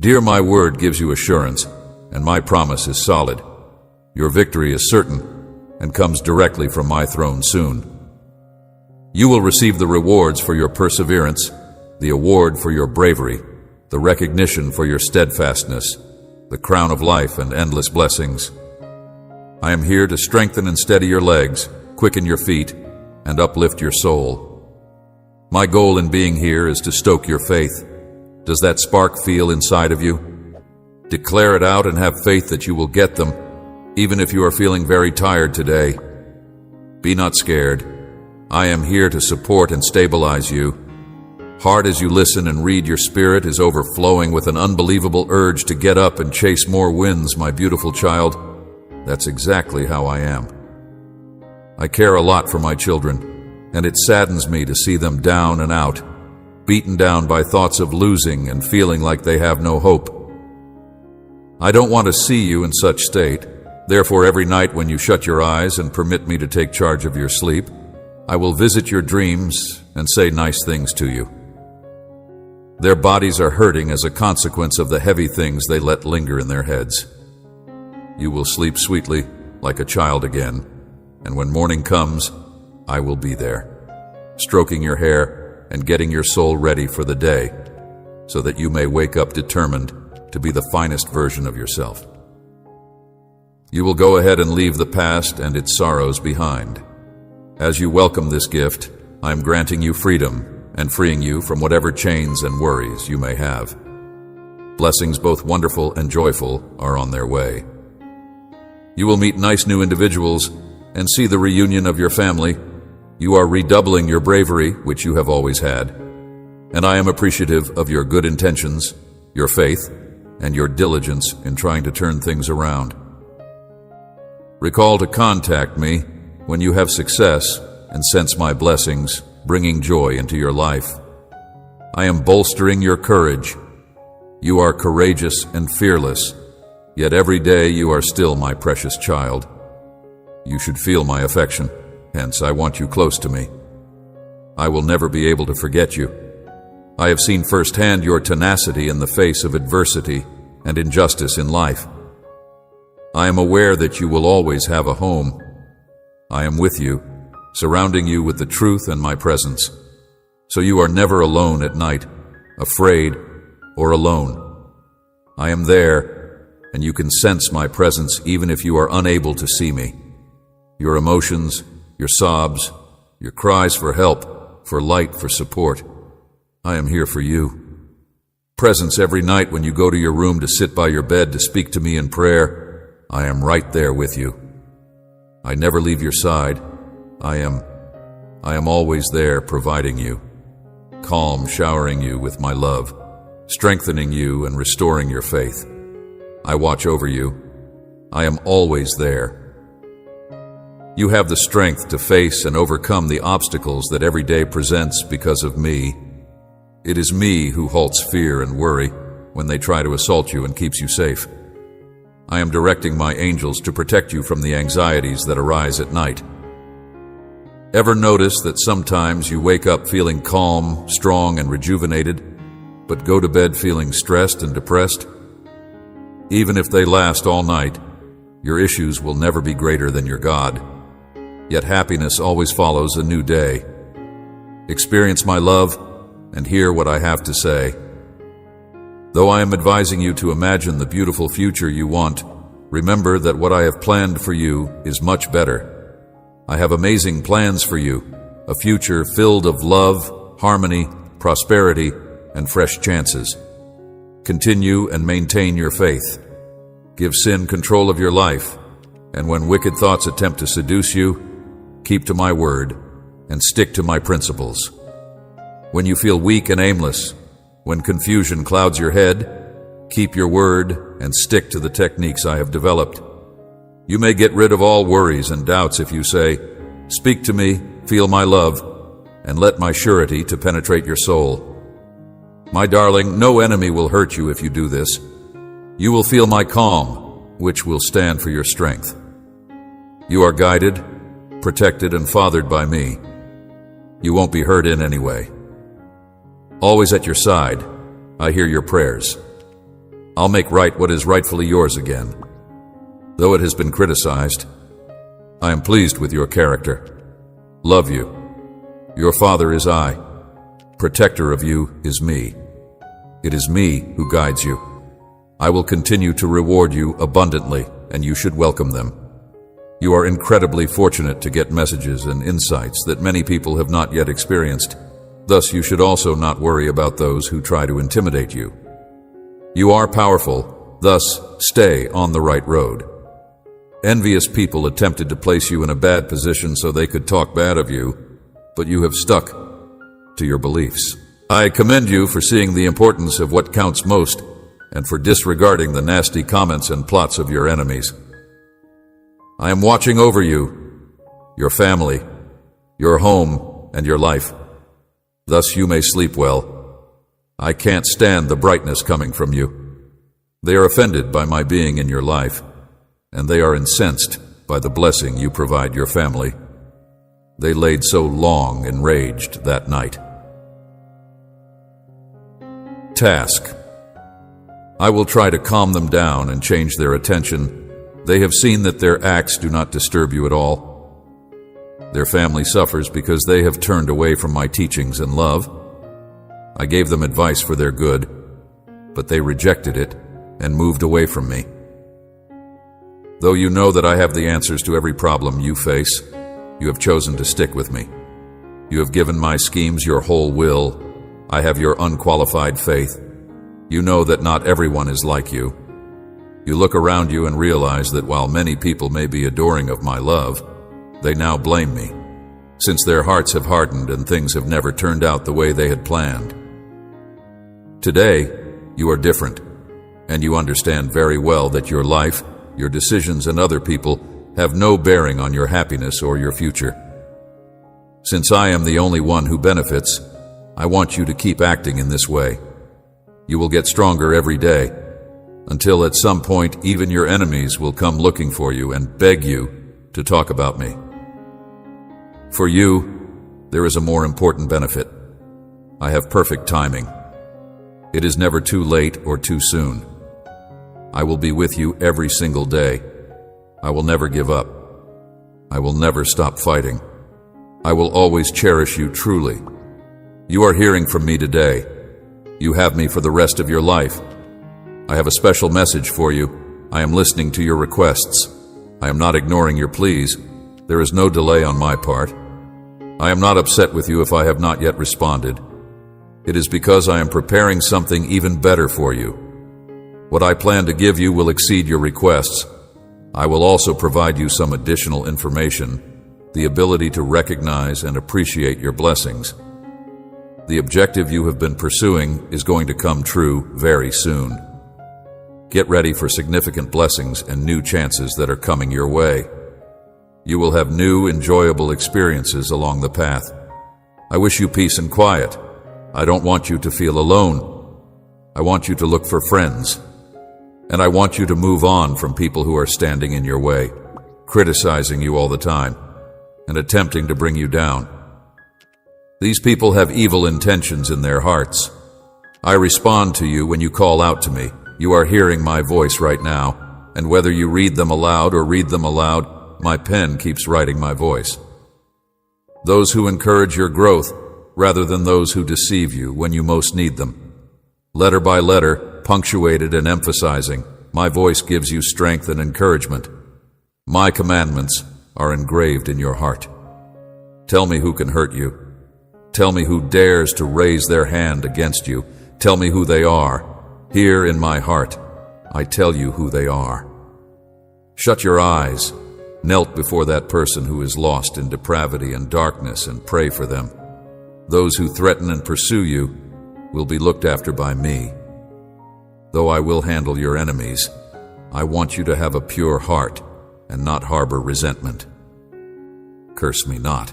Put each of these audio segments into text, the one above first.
Dear, my word gives you assurance, and my promise is solid. Your victory is certain, and comes directly from my throne soon. You will receive the rewards for your perseverance, the award for your bravery, the recognition for your steadfastness, the crown of life and endless blessings. I am here to strengthen and steady your legs, quicken your feet, and uplift your soul. My goal in being here is to stoke your faith. Does that spark feel inside of you? Declare it out and have faith that you will get them, even if you are feeling very tired today. Be not scared. I am here to support and stabilize you. Hard as you listen and read, your spirit is overflowing with an unbelievable urge to get up and chase more wins, my beautiful child. That's exactly how I am. I care a lot for my children, and it saddens me to see them down and out, beaten down by thoughts of losing and feeling like they have no hope. I don't want to see you in such state. Therefore, every night when you shut your eyes and permit me to take charge of your sleep, I will visit your dreams and say nice things to you. Their bodies are hurting as a consequence of the heavy things they let linger in their heads. You will sleep sweetly like a child again, and when morning comes, I will be there, stroking your hair and getting your soul ready for the day, so that you may wake up determined to be the finest version of yourself. You will go ahead and leave the past and its sorrows behind. As you welcome this gift, I am granting you freedom and freeing you from whatever chains and worries you may have. Blessings both wonderful and joyful are on their way. You will meet nice new individuals and see the reunion of your family. You are redoubling your bravery, which you have always had, and I am appreciative of your good intentions, your faith, and your diligence in trying to turn things around. Recall to contact me when you have success and sense my blessings bringing joy into your life. I am bolstering your courage. You are courageous and fearless, yet every day you are still my precious child. You should feel my affection, hence I want you close to me. I will never be able to forget you. I have seen firsthand your tenacity in the face of adversity and injustice in life. I am aware that you will always have a home. I am with you, surrounding you with the truth and my presence, so you are never alone at night, afraid or alone. I am there, and you can sense my presence even if you are unable to see me. Your emotions, your sobs, your cries for help, for light, for support. I am here for you. Presence every night when you go to your room to sit by your bed to speak to me in prayer. I am right there with you. I never leave your side. I am always there providing you, calm, showering you with my love, strengthening you and restoring your faith. I watch over you. I am always there. You have the strength to face and overcome the obstacles that every day presents because of me. It is me who halts fear and worry when they try to assault you and keeps you safe. I am directing my angels to protect you from the anxieties that arise at night. Ever notice that sometimes you wake up feeling calm, strong, and rejuvenated, but go to bed feeling stressed and depressed? Even if they last all night, your issues will never be greater than your God. Yet happiness always follows a new day. Experience my love and hear what I have to say. Though I am advising you to imagine the beautiful future you want, remember that what I have planned for you is much better. I have amazing plans for you, a future filled of love, harmony, prosperity, and fresh chances. Continue and maintain your faith. Give sin control of your life, and when wicked thoughts attempt to seduce you, keep to my word and stick to my principles. When you feel weak and aimless, when confusion clouds your head, keep your word and stick to the techniques I have developed. You may get rid of all worries and doubts if you say, "Speak to me, feel my love, and let my surety to penetrate your soul." My darling, no enemy will hurt you if you do this. You will feel my calm, which will stand for your strength. You are guided, protected, and fathered by me. You won't be hurt in any way. Always at your side, I hear your prayers. I'll make right what is rightfully yours again. Though it has been criticized, I am pleased with your character. Love you. Your father is I. Protector of you is me. It is me who guides you. I will continue to reward you abundantly, and you should welcome them. You are incredibly fortunate to get messages and insights that many people have not yet experienced. Thus, you should also not worry about those who try to intimidate you. You are powerful, thus stay on the right road. Envious people attempted to place you in a bad position so they could talk bad of you, but you have stuck to your beliefs. I commend you for seeing the importance of what counts most and for disregarding the nasty comments and plots of your enemies. I am watching over you, your family, your home, and your life. Thus you may sleep well. I can't stand the brightness coming from you. They are offended by my being in your life, and they are incensed by the blessing you provide your family. They laid so long enraged that night. Task. I will try to calm them down and change their attention. They have seen that their acts do not disturb you at all. Their family suffers because they have turned away from my teachings and love. I gave them advice for their good, but they rejected it and moved away from me. Though you know that I have the answers to every problem you face, you have chosen to stick with me. You have given my schemes your whole will. I have your unqualified faith. You know that not everyone is like you. You look around you and realize that while many people may be adoring of my love, they now blame me, since their hearts have hardened and things have never turned out the way they had planned. Today, you are different, and you understand very well that your life, your decisions, and other people have no bearing on your happiness or your future. Since I am the only one who benefits, I want you to keep acting in this way. You will get stronger every day, until at some point even your enemies will come looking for you and beg you to talk about me. For you, there is a more important benefit. I have perfect timing. It is never too late or too soon. I will be with you every single day. I will never give up. I will never stop fighting. I will always cherish you truly. You are hearing from me today. You have me for the rest of your life. I have a special message for you. I am listening to your requests. I am not ignoring your pleas. There is no delay on my part. I am not upset with you if I have not yet responded. It is because I am preparing something even better for you. What I plan to give you will exceed your requests. I will also provide you some additional information, the ability to recognize and appreciate your blessings. The objective you have been pursuing is going to come true very soon. Get ready for significant blessings and new chances that are coming your way. You will have new, enjoyable experiences along the path. I wish you peace and quiet. I don't want you to feel alone. I want you to look for friends. And I want you to move on from people who are standing in your way, criticizing you all the time, and attempting to bring you down. These people have evil intentions in their hearts. I respond to you when you call out to me. You are hearing my voice right now, and whether you read them aloud or read them aloud, my pen keeps writing my voice. Those who encourage your growth, rather than those who deceive you when you most need them. Letter by letter, punctuated and emphasizing, my voice gives you strength and encouragement. My commandments are engraved in your heart. Tell me who can hurt you. Tell me who dares to raise their hand against you. Tell me who they are. Here in my heart, I tell you who they are. Shut your eyes, knelt before that person who is lost in depravity and darkness, and pray for them. Those who threaten and pursue you will be looked after by me. Though I will handle your enemies, I want you to have a pure heart and not harbor resentment. Curse me not.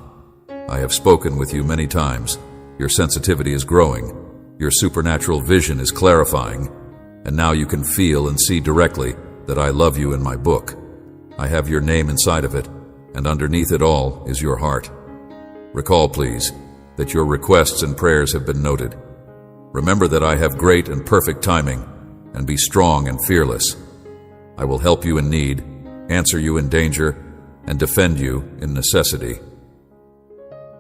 I have spoken with you many times. Your sensitivity is growing. Your supernatural vision is clarifying, and now you can feel and see directly that I love you in my book. I have your name inside of it, and underneath it all is your heart. Recall, please, that your requests and prayers have been noted. Remember that I have great and perfect timing. and be strong and fearless. I will help you in need, answer you in danger, and defend you in necessity.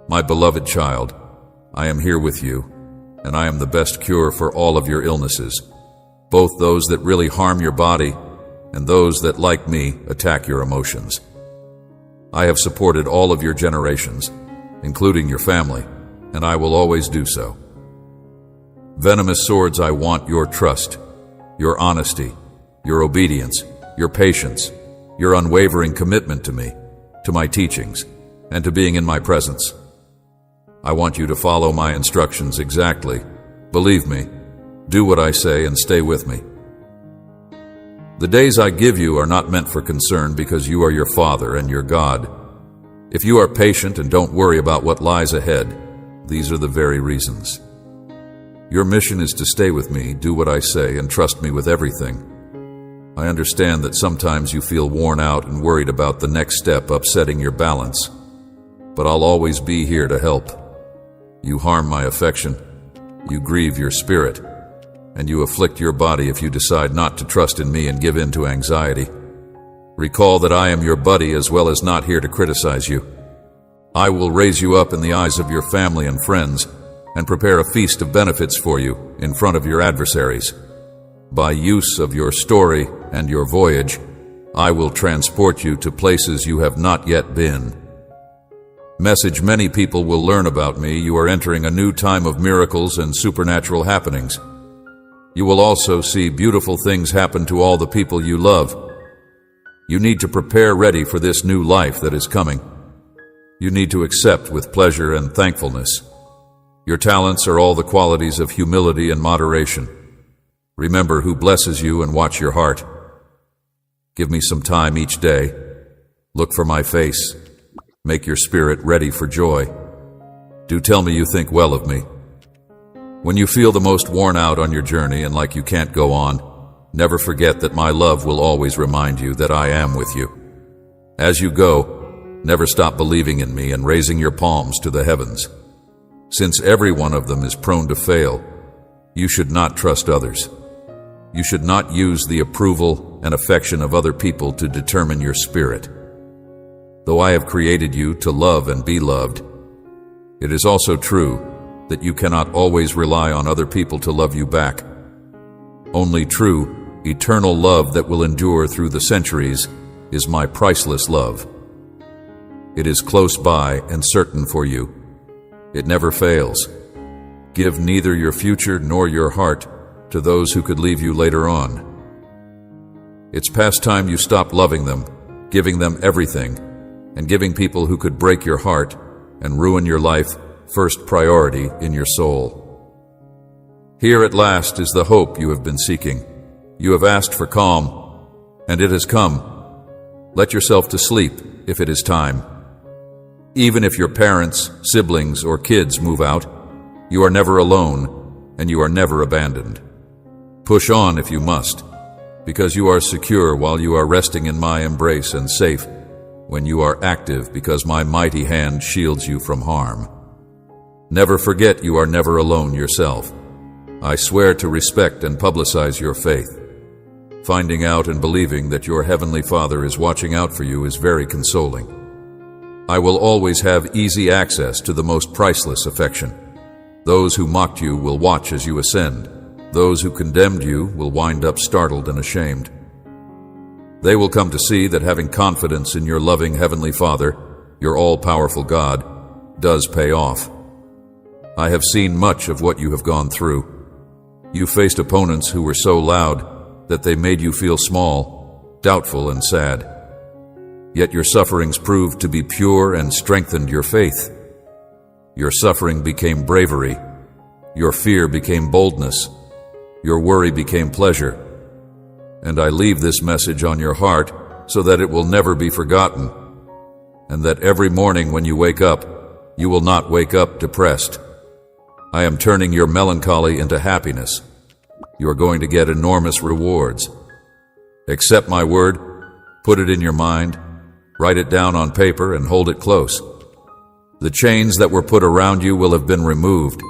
My beloved child, I am here with you, and I am the best cure for all of your illnesses, both those that really harm your body and those that, like me, attack your emotions. I have supported all of your generations, including your family, and I will always do so. Venomous swords, I want your trust, your honesty, your obedience, your patience, your unwavering commitment to me, to my teachings, and to being in my presence. I want you to follow my instructions exactly. Believe me, do what I say and stay with me. The days I give you are not meant for concern because you are your Father and your God. If you are patient and don't worry about what lies ahead, these are the very reasons. Your mission is to stay with me, do what I say, and trust me with everything. I understand that sometimes you feel worn out and worried about the next step upsetting your balance, but I'll always be here to help. You harm my affection, you grieve your spirit, and you afflict your body if you decide not to trust in me and give in to anxiety. Recall that I am your buddy as well as not here to criticize you. I will raise you up in the eyes of your family and friends and prepare a feast of benefits for you in front of your adversaries. By use of your story and your voyage, I will transport you to places you have not yet been. Message many people will learn about me. You are entering a new time of miracles and supernatural happenings. You will also see beautiful things happen to all the people you love. You need to prepare ready for this new life that is coming. You need to accept with pleasure and thankfulness. Your talents are all the qualities of humility and moderation. Remember who blesses you and watch your heart. Give me some time each day. Look for my face. Make your spirit ready for joy. Do tell me you think well of me. When you feel the most worn out on your journey and like you can't go on, never forget that my love will always remind you that I am with you. As you go, never stop believing in me and raising your palms to the heavens. Since every one of them is prone to fail, you should not trust others. You should not use the approval and affection of other people to determine your spirit. Though I have created you to love and be loved, it is also true that you cannot always rely on other people to love you back. Only true, eternal love that will endure through the centuries is my priceless love. It is close by and certain for you. It never fails. Give neither your future nor your heart to those who could leave you later on. It's past time you stop loving them, giving them everything, and giving people who could break your heart and ruin your life first priority in your soul. Here at last is the hope you have been seeking. You have asked for calm, and it has come. Let yourself to sleep if it is time. Even if your parents, siblings, or kids move out, you are never alone, and you are never abandoned. Push on if you must, because you are secure while you are resting in my embrace, and safe when you are active because my mighty hand shields you from harm. Never forget you are never alone yourself. I swear to respect and publicize your faith. Finding out and believing that your Heavenly Father is watching out for you is very consoling. I will always have easy access to the most priceless affection. Those who mocked you will watch as you ascend. Those who condemned you will wind up startled and ashamed. They will come to see that having confidence in your loving Heavenly Father, your all-powerful God, does pay off. I have seen much of what you have gone through. You faced opponents who were so loud that they made you feel small, doubtful, and sad. Yet your sufferings proved to be pure and strengthened your faith. Your suffering became bravery. Your fear became boldness. Your worry became pleasure. And I leave this message on your heart so that it will never be forgotten, and that every morning when you wake up, you will not wake up depressed. I am turning your melancholy into happiness. You are going to get enormous rewards. Accept my word, put it in your mind, write it down on paper, and hold it close. The chains that were put around you will have been removed,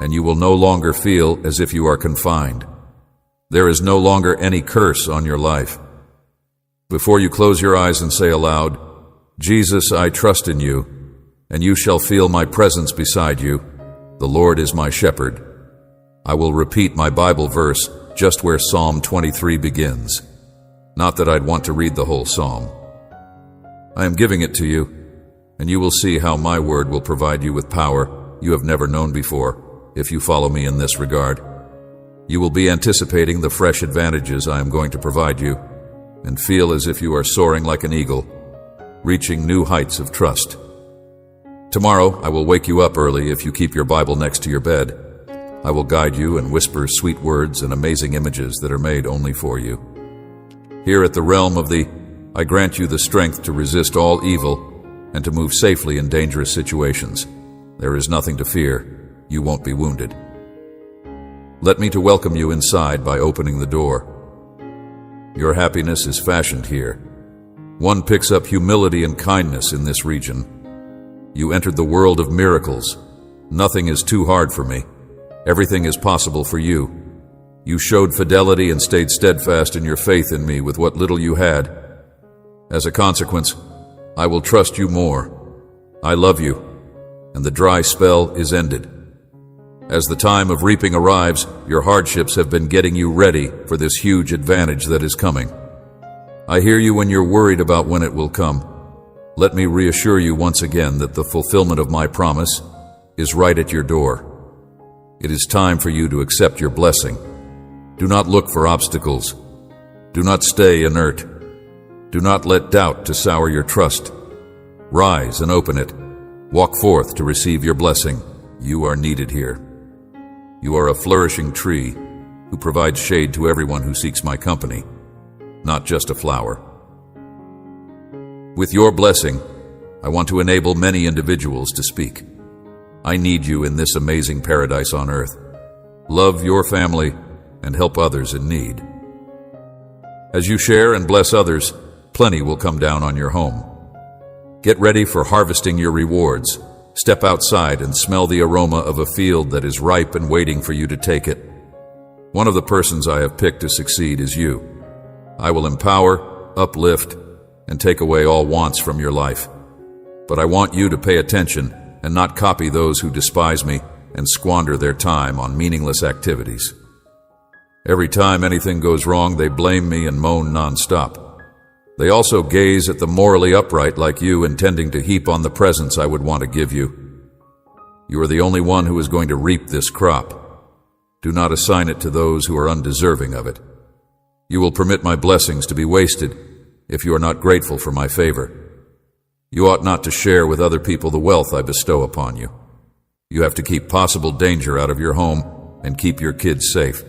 and you will no longer feel as if you are confined. There is no longer any curse on your life. Before you close your eyes and say aloud, "Jesus, I trust in you," and you shall feel my presence beside you, "The Lord is my shepherd," I will repeat my Bible verse just where Psalm 23 begins. Not that I'd want to read the whole psalm. I am giving it to you, and you will see how my word will provide you with power you have never known before if you follow me in this regard. You will be anticipating the fresh advantages I am going to provide you, and feel as if you are soaring like an eagle, reaching new heights of trust. Tomorrow I will wake you up early if you keep your Bible next to your bed. I will guide you and whisper sweet words and amazing images that are made only for you. Here at the realm of the I grant you the strength to resist all evil and to move safely in dangerous situations. There is nothing to fear. You won't be wounded. Let me to welcome you inside by opening the door. Your happiness is fashioned here. One picks up humility and kindness in this region. You entered the world of miracles. Nothing is too hard for me. Everything is possible for you. You showed fidelity and stayed steadfast in your faith in me with what little you had. As a consequence, I will trust you more. I love you, and the dry spell is ended. As the time of reaping arrives, your hardships have been getting you ready for this huge advantage that is coming. I hear you when you're worried about when it will come. Let me reassure you once again that the fulfillment of my promise is right at your door. It is time for you to accept your blessing. Do not look for obstacles. Do not stay inert. Do not let doubt to sour your trust. Rise and open it. Walk forth to receive your blessing. You are needed here. You are a flourishing tree who provides shade to everyone who seeks my company, not just a flower. With your blessing, I want to enable many individuals to speak. I need you in this amazing paradise on earth. Love your family and help others in need. As you share and bless others, plenty will come down on your home. Get ready for harvesting your rewards. Step outside and smell the aroma of a field that is ripe and waiting for you to take it. One of the persons I have picked to succeed is you. I will empower, uplift, and take away all wants from your life. But I want you to pay attention and not copy those who despise me and squander their time on meaningless activities. Every time anything goes wrong, they blame me and moan nonstop. They also gaze at the morally upright like you, intending to heap on the presents I would want to give you. You are the only one who is going to reap this crop. Do not assign it to those who are undeserving of it. You will permit my blessings to be wasted if you are not grateful for my favor. You ought not to share with other people the wealth I bestow upon you. You have to keep possible danger out of your home and keep your kids safe.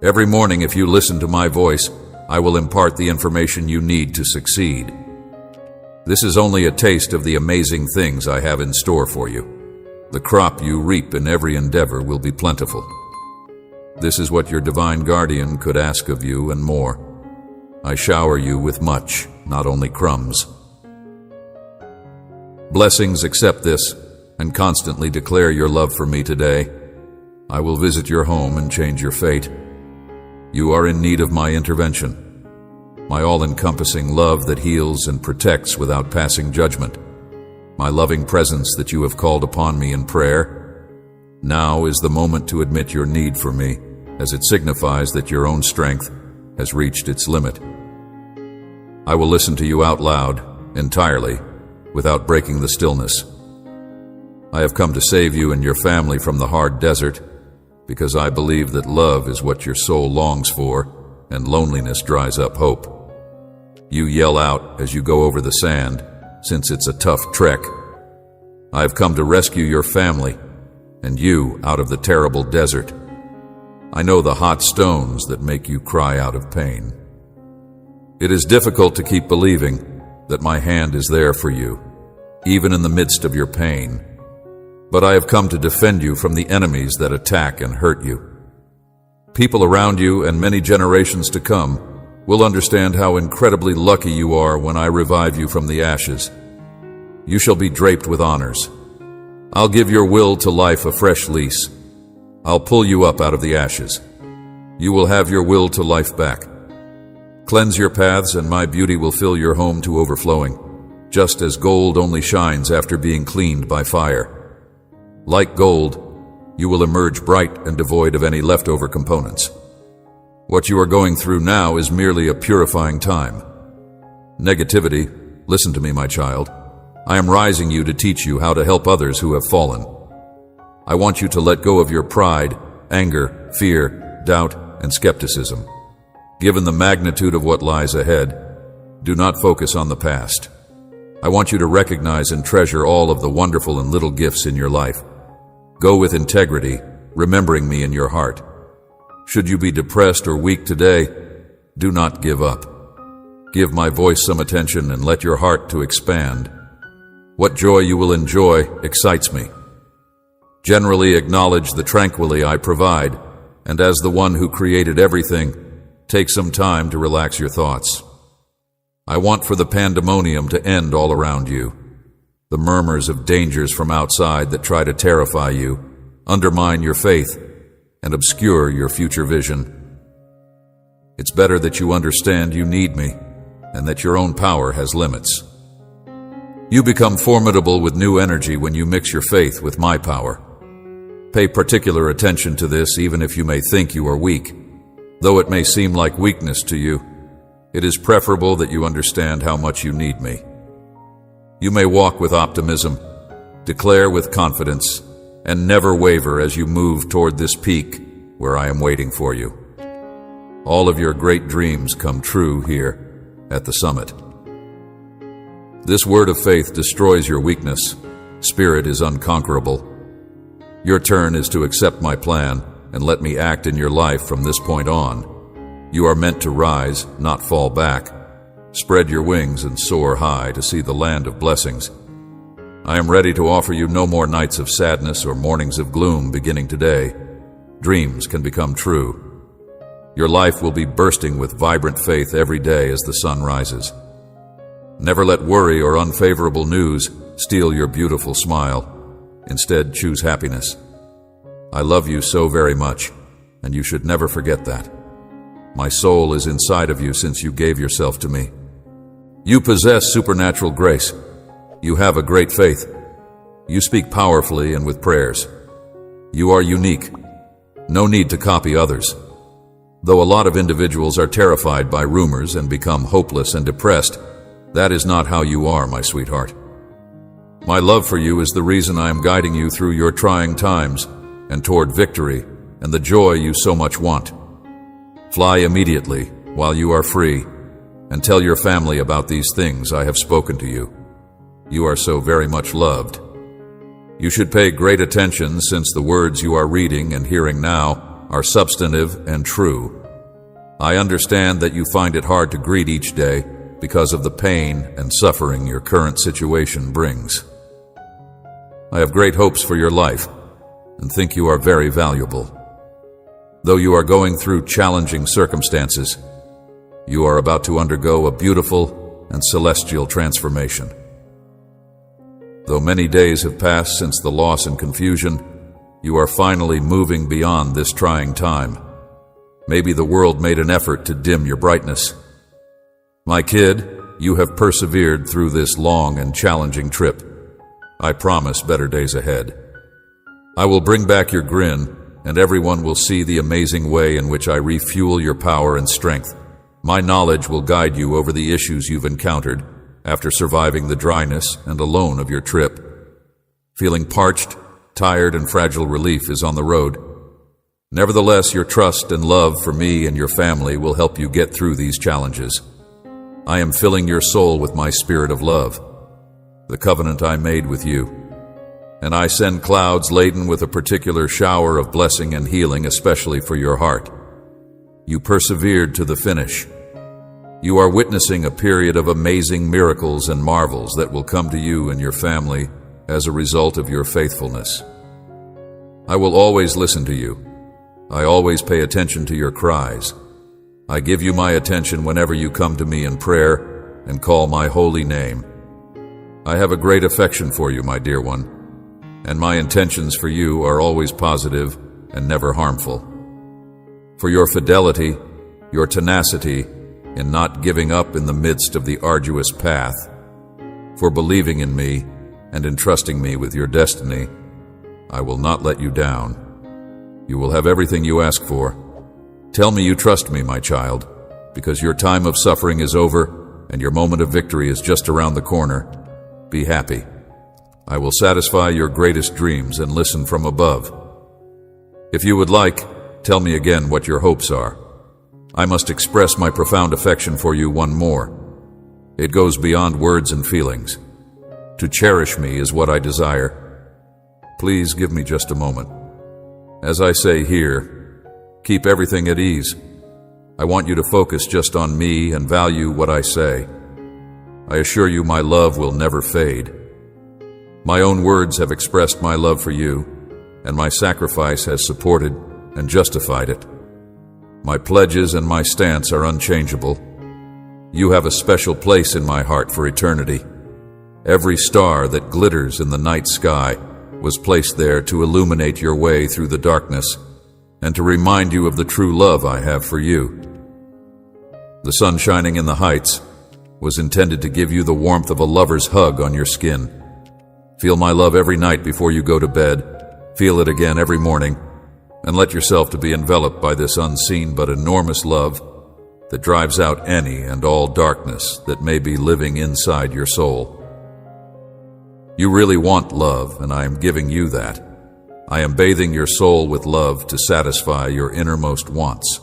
Every morning, if you listen to my voice, I will impart the information you need to succeed. This is only a taste of the amazing things I have in store for you. The crop you reap in every endeavor will be plentiful. This is what your divine guardian could ask of you and more. I shower you with much, not only crumbs. Blessings, accept this and constantly declare your love for me today. I will visit your home and change your fate. You are in need of my intervention, my all-encompassing love that heals and protects without passing judgment, my loving presence that you have called upon me in prayer. Now is the moment to admit your need for me, as it signifies that your own strength has reached its limit. I will listen to you out loud, entirely, without breaking the stillness. I have come to save you and your family from the hard desert, because I believe that love is what your soul longs for, and loneliness dries up hope. You yell out as you go over the sand, since it's a tough trek. I have come to rescue your family, and you out of the terrible desert. I know the hot stones that make you cry out of pain. It is difficult to keep believing that my hand is there for you, even in the midst of your pain. But I have come to defend you from the enemies that attack and hurt you. People around you and many generations to come will understand how incredibly lucky you are when I revive you from the ashes. You shall be draped with honors. I'll give your will to life a fresh lease. I'll pull you up out of the ashes. You will have your will to life back. Cleanse your paths, and my beauty will fill your home to overflowing, just as gold only shines after being cleaned by fire. Like gold, you will emerge bright and devoid of any leftover components. What you are going through now is merely a purifying time. Negativity, listen to me, my child. I am rising you to teach you how to help others who have fallen. I want you to let go of your pride, anger, fear, doubt, and skepticism. Given the magnitude of what lies ahead, do not focus on the past. I want you to recognize and treasure all of the wonderful and little gifts in your life. Go with integrity, remembering me in your heart. Should you be depressed or weak today, do not give up. Give my voice some attention and let your heart to expand. What joy you will enjoy excites me. Generally acknowledge the tranquility I provide, and as the one who created everything, take some time to relax your thoughts. I want for the pandemonium to end all around you. The murmurs of dangers from outside that try to terrify you, undermine your faith, and obscure your future vision. It's better that you understand you need me, and that your own power has limits. You become formidable with new energy when you mix your faith with my power. Pay particular attention to this, even if you may think you are weak. Though it may seem like weakness to you, it is preferable that you understand how much you need me. You may walk with optimism, declare with confidence, and never waver as you move toward this peak where I am waiting for you. All of your great dreams come true here at the summit. This word of faith destroys your weakness. Spirit is unconquerable. Your turn is to accept my plan and let me act in your life from this point on. You are meant to rise, not fall back. Spread your wings and soar high to see the land of blessings. I am ready to offer you no more nights of sadness or mornings of gloom beginning today. Dreams can become true. Your life will be bursting with vibrant faith every day as the sun rises. Never let worry or unfavorable news steal your beautiful smile. Instead, choose happiness. I love you so very much, and you should never forget that. My soul is inside of you since you gave yourself to me. You possess supernatural grace. You have a great faith. You speak powerfully and with prayers. You are unique. No need to copy others. Though a lot of individuals are terrified by rumors and become hopeless and depressed, that is not how you are, my sweetheart. My love for you is the reason I am guiding you through your trying times and toward victory and the joy you so much want. Fly immediately while you are free and tell your family about these things I have spoken to you. You are so very much loved. You should pay great attention since the words you are reading and hearing now are substantive and true. I understand that you find it hard to greet each day because of the pain and suffering your current situation brings. I have great hopes for your life and think you are very valuable. Though you are going through challenging circumstances, you are about to undergo a beautiful and celestial transformation. Though many days have passed since the loss and confusion, you are finally moving beyond this trying time. Maybe the world made an effort to dim your brightness. My kid, you have persevered through this long and challenging trip. I promise better days ahead. I will bring back your grin, and everyone will see the amazing way in which I refuel your power and strength. My knowledge will guide you over the issues you've encountered after surviving the dryness and alone of your trip. Feeling parched, tired, and fragile relief is on the road. Nevertheless, your trust and love for me and your family will help you get through these challenges. I am filling your soul with my spirit of love, the covenant I made with you. And I send clouds laden with a particular shower of blessing and healing, especially for your heart. You persevered to the finish. You are witnessing a period of amazing miracles and marvels that will come to you and your family as a result of your faithfulness. I will always listen to you. I always pay attention to your cries. I give you my attention whenever you come to me in prayer and call my holy name. I have a great affection for you, my dear one, and my intentions for you are always positive and never harmful. for your fidelity, your tenacity in not giving up in the midst of the arduous path, for believing in me and entrusting me with your destiny. I will not let you down. You will have everything you ask for. Tell me you trust me, my child, because your time of suffering is over and your moment of victory is just around the corner. Be happy. I will satisfy your greatest dreams and listen from above. If you would like, tell me again what your hopes are. I must express my profound affection for you one more. It goes beyond words and feelings. To cherish me is what I desire. Please give me just a moment. As I say here, keep everything at ease. I want you to focus just on me and value what I say. I assure you my love will never fade. My own words have expressed my love for you, and my sacrifice has supported and justified it. My pledges and my stance are unchangeable. You have a special place in my heart for eternity. Every star that glitters in the night sky was placed there to illuminate your way through the darkness and to remind you of the true love I have for you. The sun shining in the heights was intended to give you the warmth of a lover's hug on your skin. Feel my love every night before you go to bed. Feel it again every morning, and let yourself to be enveloped by this unseen but enormous love that drives out any and all darkness that may be living inside your soul. You really want love, and I am giving you that. I am bathing your soul with love to satisfy your innermost wants.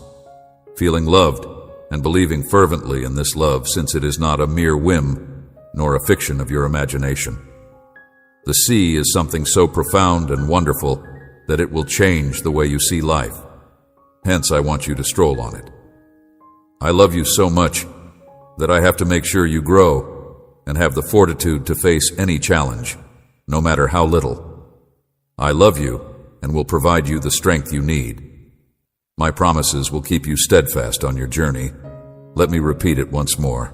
Feeling loved and believing fervently in this love, since it is not a mere whim nor a fiction of your imagination. The sea is something so profound and wonderful that it will change the way you see life. Hence, I want you to stroll on it. I love you so much that I have to make sure you grow and have the fortitude to face any challenge, no matter how little. I love you and will provide you the strength you need. My promises will keep you steadfast on your journey. Let me repeat it once more.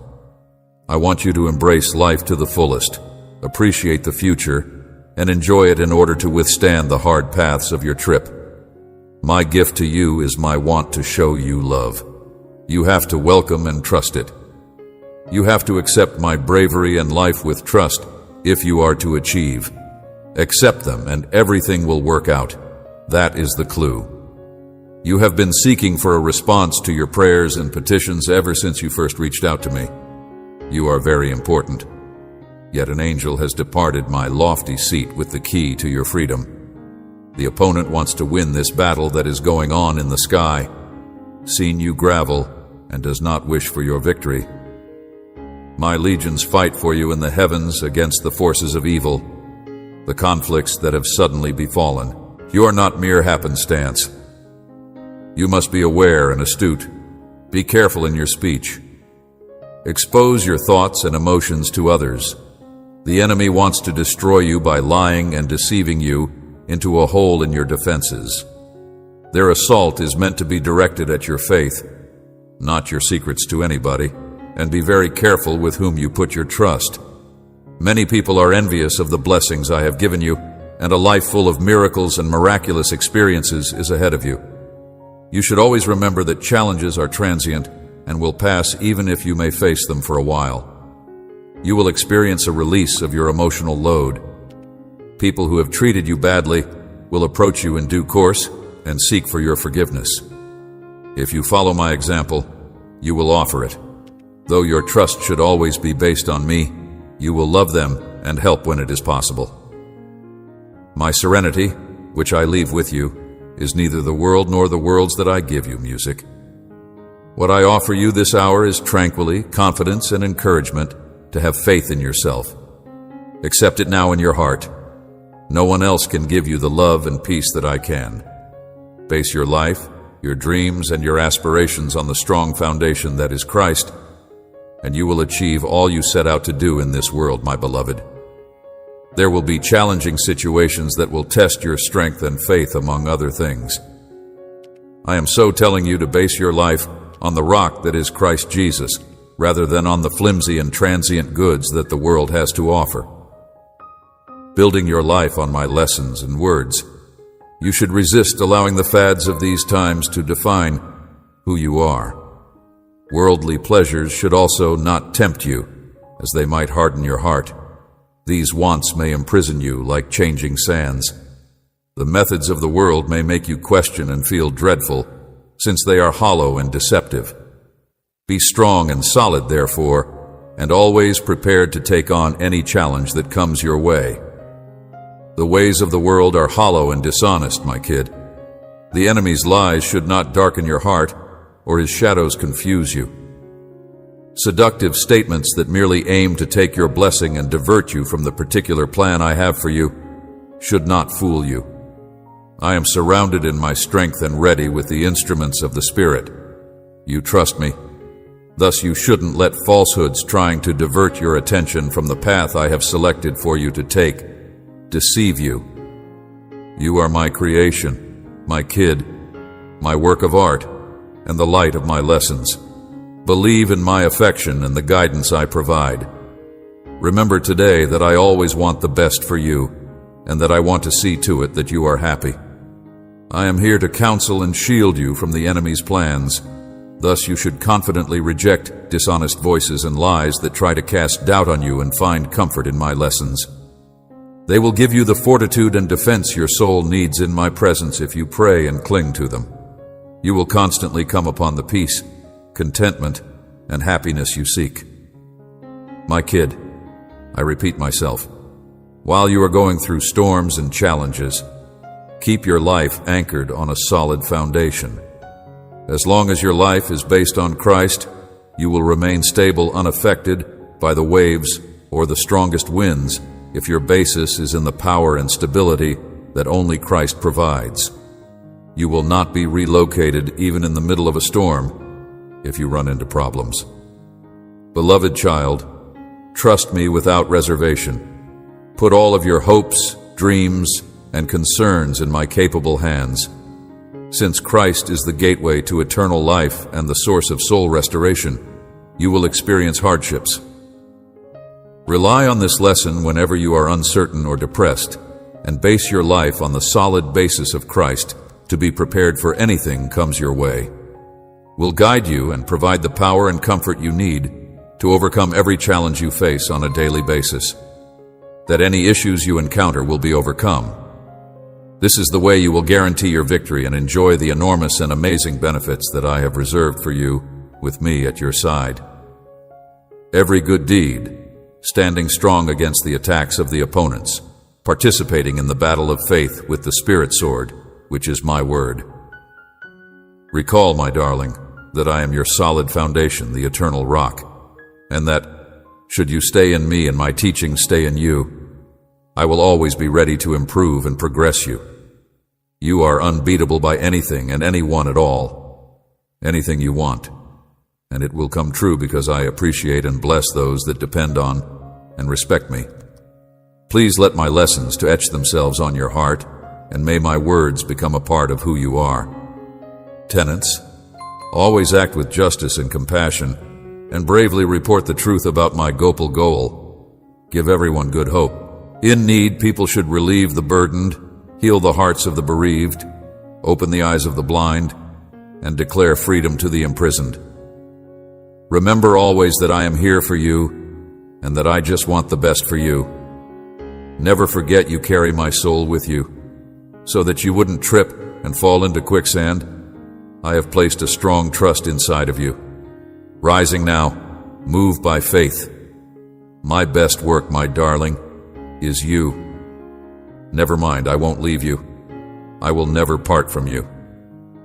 I want you to embrace life to the fullest, appreciate the future, and enjoy it in order to withstand the hard paths of your trip. My gift to you is my want to show you love. You have to welcome and trust it. You have to accept my bravery and life with trust if you are to achieve. Accept them and everything will work out. That is the clue. You have been seeking for a response to your prayers and petitions ever since you first reached out to me. You are very important. Yet an angel has departed my lofty seat with the key to your freedom. The opponent wants to win this battle that is going on in the sky, seen you gravel, and does not wish for your victory. My legions fight for you in the heavens against the forces of evil, the conflicts that have suddenly befallen. You are not mere happenstance. You must be aware and astute. Be careful in your speech. Expose your thoughts and emotions to others. The enemy wants to destroy you by lying and deceiving you into a hole in your defenses. Their assault is meant to be directed at your faith, not your secrets to anybody, and be very careful with whom you put your trust. Many people are envious of the blessings I have given you, and a life full of miracles and miraculous experiences is ahead of you. You should always remember that challenges are transient and will pass even if you may face them for a while. You will experience a release of your emotional load. People who have treated you badly will approach you in due course and seek for your forgiveness. If you follow my example, you will offer it. Though your trust should always be based on me, you will love them and help when it is possible. My serenity, which I leave with you, is neither the world nor the worlds that I give you, music. What I offer you this hour is tranquility, confidence, and encouragement to have faith in yourself. Accept it now in your heart. No one else can give you the love and peace that I can. Base your life, your dreams, and your aspirations on the strong foundation that is Christ, and you will achieve all you set out to do in this world, my beloved. There will be challenging situations that will test your strength and faith, among other things. I am so telling you to base your life on the rock that is Christ Jesus, rather than on the flimsy and transient goods that the world has to offer. Building your life on my lessons and words, you should resist allowing the fads of these times to define who you are. Worldly pleasures should also not tempt you, as they might harden your heart. These wants may imprison you like changing sands. The methods of the world may make you question and feel dreadful, since they are hollow and deceptive. Be strong and solid, therefore, and always prepared to take on any challenge that comes your way. The ways of the world are hollow and dishonest, my kid. The enemy's lies should not darken your heart, or his shadows confuse you. Seductive statements that merely aim to take your blessing and divert you from the particular plan I have for you should not fool you. I am surrounded in my strength and ready with the instruments of the Spirit. You trust me. Thus you shouldn't let falsehoods trying to divert your attention from the path I have selected for you to take deceive you. You are my creation, my kid, my work of art, and the light of my lessons. Believe in my affection and the guidance I provide. Remember today that I always want the best for you, and that I want to see to it that you are happy. I am here to counsel and shield you from the enemy's plans. Thus you should confidently reject dishonest voices and lies that try to cast doubt on you and find comfort in my lessons. They will give you the fortitude and defense your soul needs in my presence if you pray and cling to them. You will constantly come upon the peace, contentment, and happiness you seek. My kid, I repeat myself, while you are going through storms and challenges, keep your life anchored on a solid foundation. As long as your life is based on Christ, you will remain stable, unaffected by the waves or the strongest winds, if your basis is in the power and stability that only Christ provides. You will not be relocated even in the middle of a storm if you run into problems. Beloved child, trust me without reservation. Put all of your hopes, dreams, and concerns in my capable hands. Since Christ is the gateway to eternal life and the source of soul restoration, you will experience hardships. Rely on this lesson whenever you are uncertain or depressed, and base your life on the solid basis of Christ to be prepared for anything comes your way. We'll guide you and provide the power and comfort you need to overcome every challenge you face on a daily basis. That any issues you encounter will be overcome. This is the way you will guarantee your victory and enjoy the enormous and amazing benefits that I have reserved for you with me at your side. Every good deed, standing strong against the attacks of the opponents, participating in the battle of faith with the Spirit sword, which is my word. Recall, my darling, that I am your solid foundation, the eternal rock, and that, should you stay in me and my teachings stay in you, I will always be ready to improve and progress you. You are unbeatable by anything and anyone at all, anything you want, and it will come true because I appreciate and bless those that depend on and respect me. Please let my lessons to etch themselves on your heart, and may my words become a part of who you are. Tenets: always act with justice and compassion, and bravely report the truth about my Gopal goal. Give everyone good hope. In need, people should relieve the burdened, heal the hearts of the bereaved, open the eyes of the blind, and declare freedom to the imprisoned. Remember always that I am here for you, and that I just want the best for you. Never forget you carry my soul with you, so that you wouldn't trip and fall into quicksand. I have placed a strong trust inside of you. Rising now, move by faith. My best work, my darling, is you. Never mind, I won't leave you. I will never part from you.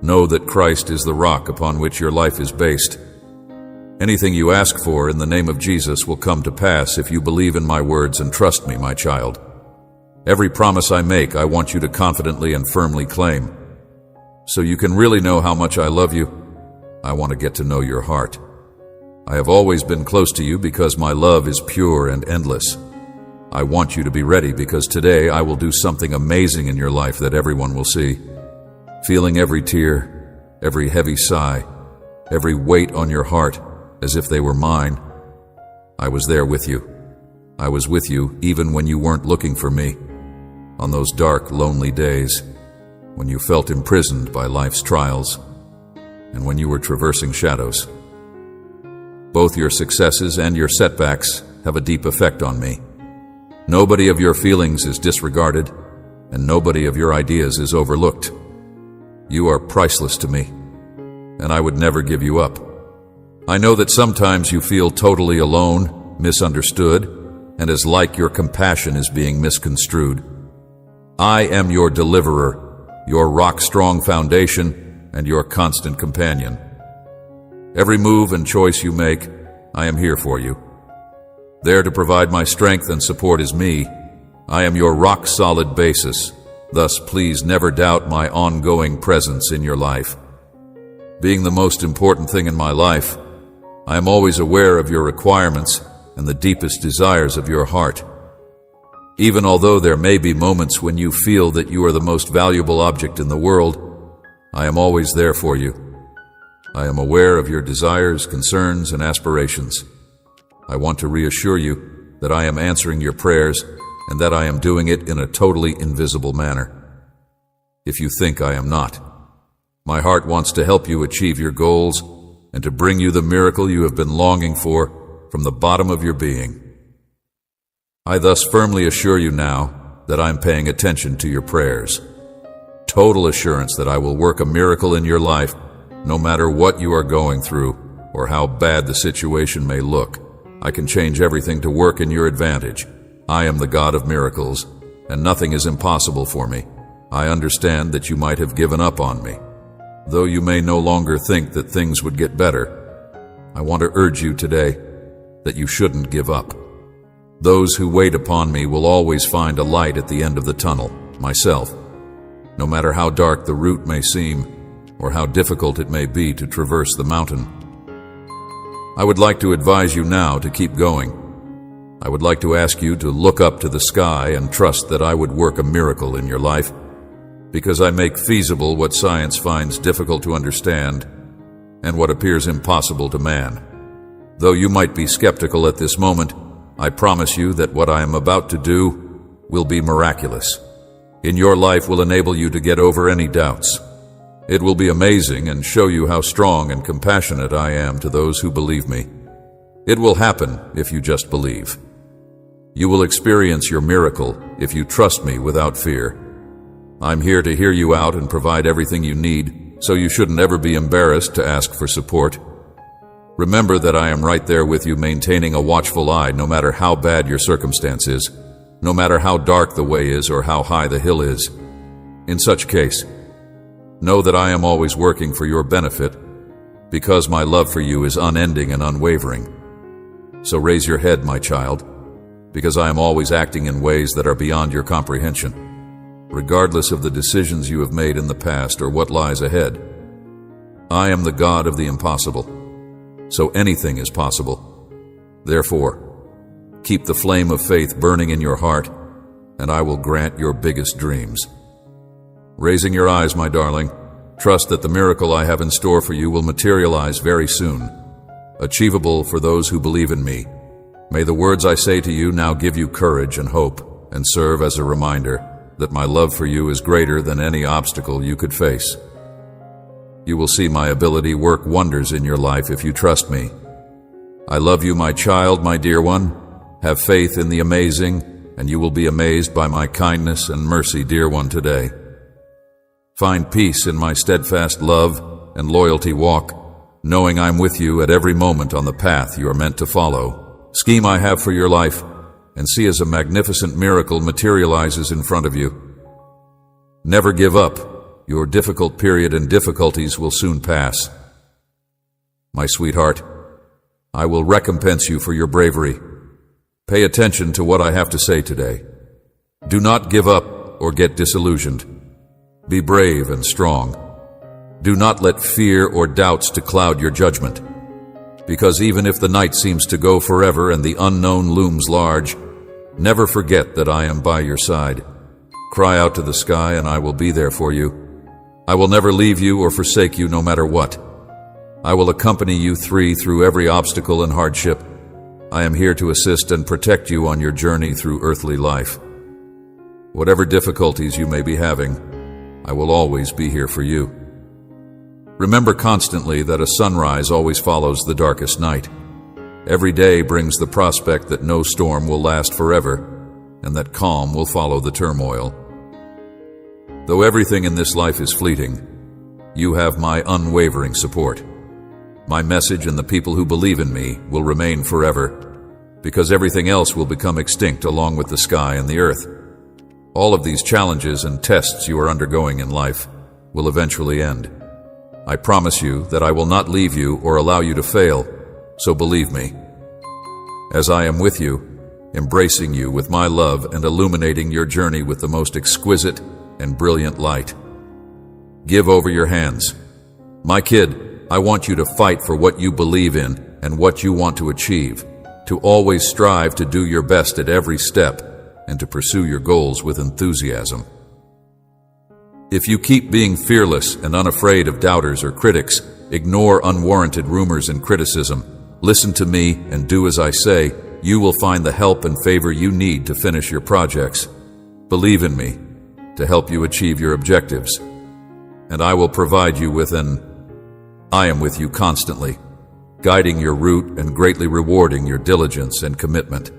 Know that Christ is the rock upon which your life is based. Anything you ask for in the name of Jesus will come to pass if you believe in my words and trust me, my child. Every promise I make, I want you to confidently and firmly claim. So you can really know how much I love you, I want to get to know your heart. I have always been close to you because my love is pure and endless. I want you to be ready because today I will do something amazing in your life that everyone will see. Feeling every tear, every heavy sigh, every weight on your heart as if they were mine. I was there with you. I was with you even when you weren't looking for me. On those dark, lonely days when you felt imprisoned by life's trials. and when you were traversing shadows. Both your successes and your setbacks have a deep effect on me. Nobody of your feelings is disregarded, and nobody of your ideas is overlooked. You are priceless to me, and I would never give you up. I know that sometimes you feel totally alone, misunderstood, and as like your compassion is being misconstrued. I am your deliverer, your rock-strong foundation, and your constant companion. Every move and choice you make, I am here for you. There to provide my strength and support is me. I am your rock-solid basis. Thus, please never doubt my ongoing presence in your life. Being the most important thing in my life, I am always aware of your requirements and the deepest desires of your heart. Even although there may be moments when you feel that you are the most valuable object in the world, I am always there for you. I am aware of your desires, concerns, and aspirations. I want to reassure you that I am answering your prayers and that I am doing it in a totally invisible manner. If you think I am not, my heart wants to help you achieve your goals and to bring you the miracle you have been longing for from the bottom of your being. I thus firmly assure you now that I am paying attention to your prayers. Total assurance that I will work a miracle in your life no matter what you are going through or how bad the situation may look. I can change everything to work in your advantage. I am the God of miracles, and nothing is impossible for me. I understand that you might have given up on me. Though you may no longer think that things would get better, I want to urge you today that you shouldn't give up. Those who wait upon me will always find a light at the end of the tunnel, myself, no matter how dark the route may seem or how difficult it may be to traverse the mountain. I would like to advise you now to keep going. I would like to ask you to look up to the sky and trust that I would work a miracle in your life, because I make feasible what science finds difficult to understand and what appears impossible to man. Though you might be skeptical at this moment, I promise you that what I am about to do will be miraculous. In your life will enable you to get over any doubts. It will be amazing and show you how strong and compassionate I am to those who believe me. It will happen if you just believe. You will experience your miracle if you trust me without fear. I'm here to hear you out and provide everything you need, so you shouldn't ever be embarrassed to ask for support. Remember that I am right there with you, maintaining a watchful eye no matter how bad your circumstance is, no matter how dark the way is or how high the hill is. In such case, know that I am always working for your benefit, because my love for you is unending and unwavering. So raise your head, my child, because I am always acting in ways that are beyond your comprehension, regardless of the decisions you have made in the past or what lies ahead. I am the God of the impossible, so anything is possible. Therefore, keep the flame of faith burning in your heart, and I will grant your biggest dreams. Raising your eyes, my darling, trust that the miracle I have in store for you will materialize very soon, achievable for those who believe in me. May the words I say to you now give you courage and hope and serve as a reminder that my love for you is greater than any obstacle you could face. You will see my ability work wonders in your life if you trust me. I love you, my child, my dear one. Have faith in the amazing, and you will be amazed by my kindness and mercy, dear one, today. Find peace in my steadfast love and loyalty walk, knowing I'm with you at every moment on the path you are meant to follow. Scheme I have for your life, and see as a magnificent miracle materializes in front of you. Never give up. Your difficult period and difficulties will soon pass. My sweetheart, I will recompense you for your bravery. Pay attention to what I have to say today. Do not give up or get disillusioned. Be brave and strong. Do not let fear or doubts to cloud your judgment, because even if the night seems to go forever and the unknown looms large, never forget that I am by your side. Cry out to the sky and I will be there for you. I will never leave you or forsake you no matter what. I will accompany you through every obstacle and hardship. I am here to assist and protect you on your journey through earthly life. Whatever difficulties you may be having, I will always be here for you. Remember constantly that a sunrise always follows the darkest night. Every day brings the prospect that no storm will last forever, and that calm will follow the turmoil. Though everything in this life is fleeting, you have my unwavering support. My message and the people who believe in me will remain forever, because everything else will become extinct along with the sky and the earth. All of these challenges and tests you are undergoing in life will eventually end. I promise you that I will not leave you or allow you to fail, so believe me. As I am with you, embracing you with my love and illuminating your journey with the most exquisite and brilliant light. Give over your hands. My kid, I want you to fight for what you believe in and what you want to achieve, to always strive to do your best at every step, and to pursue your goals with enthusiasm. If you keep being fearless and unafraid of doubters or critics, ignore unwarranted rumors and criticism, listen to me and do as I say, you will find the help and favor you need to finish your projects. Believe in me to help you achieve your objectives, and I will provide you with I am with you constantly, guiding your route and greatly rewarding your diligence and commitment.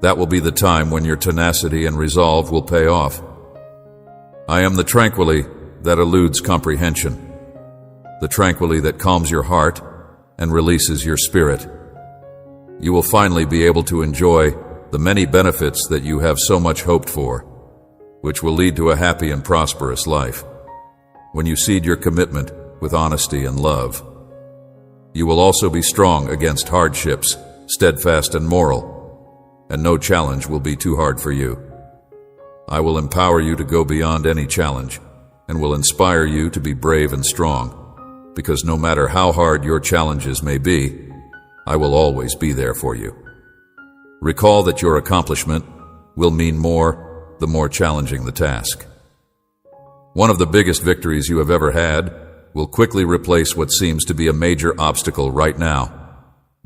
That will be the time when your tenacity and resolve will pay off. I am the tranquility that eludes comprehension, the tranquility that calms your heart and releases your spirit. You will finally be able to enjoy the many benefits that you have so much hoped for, which will lead to a happy and prosperous life. When you seed your commitment with honesty and love, you will also be strong against hardships, steadfast and moral, and no challenge will be too hard for you. I will empower you to go beyond any challenge and will inspire you to be brave and strong, because no matter how hard your challenges may be, I will always be there for you. Recall that your accomplishment will mean more the more challenging the task. One of the biggest victories you have ever had will quickly replace what seems to be a major obstacle right now.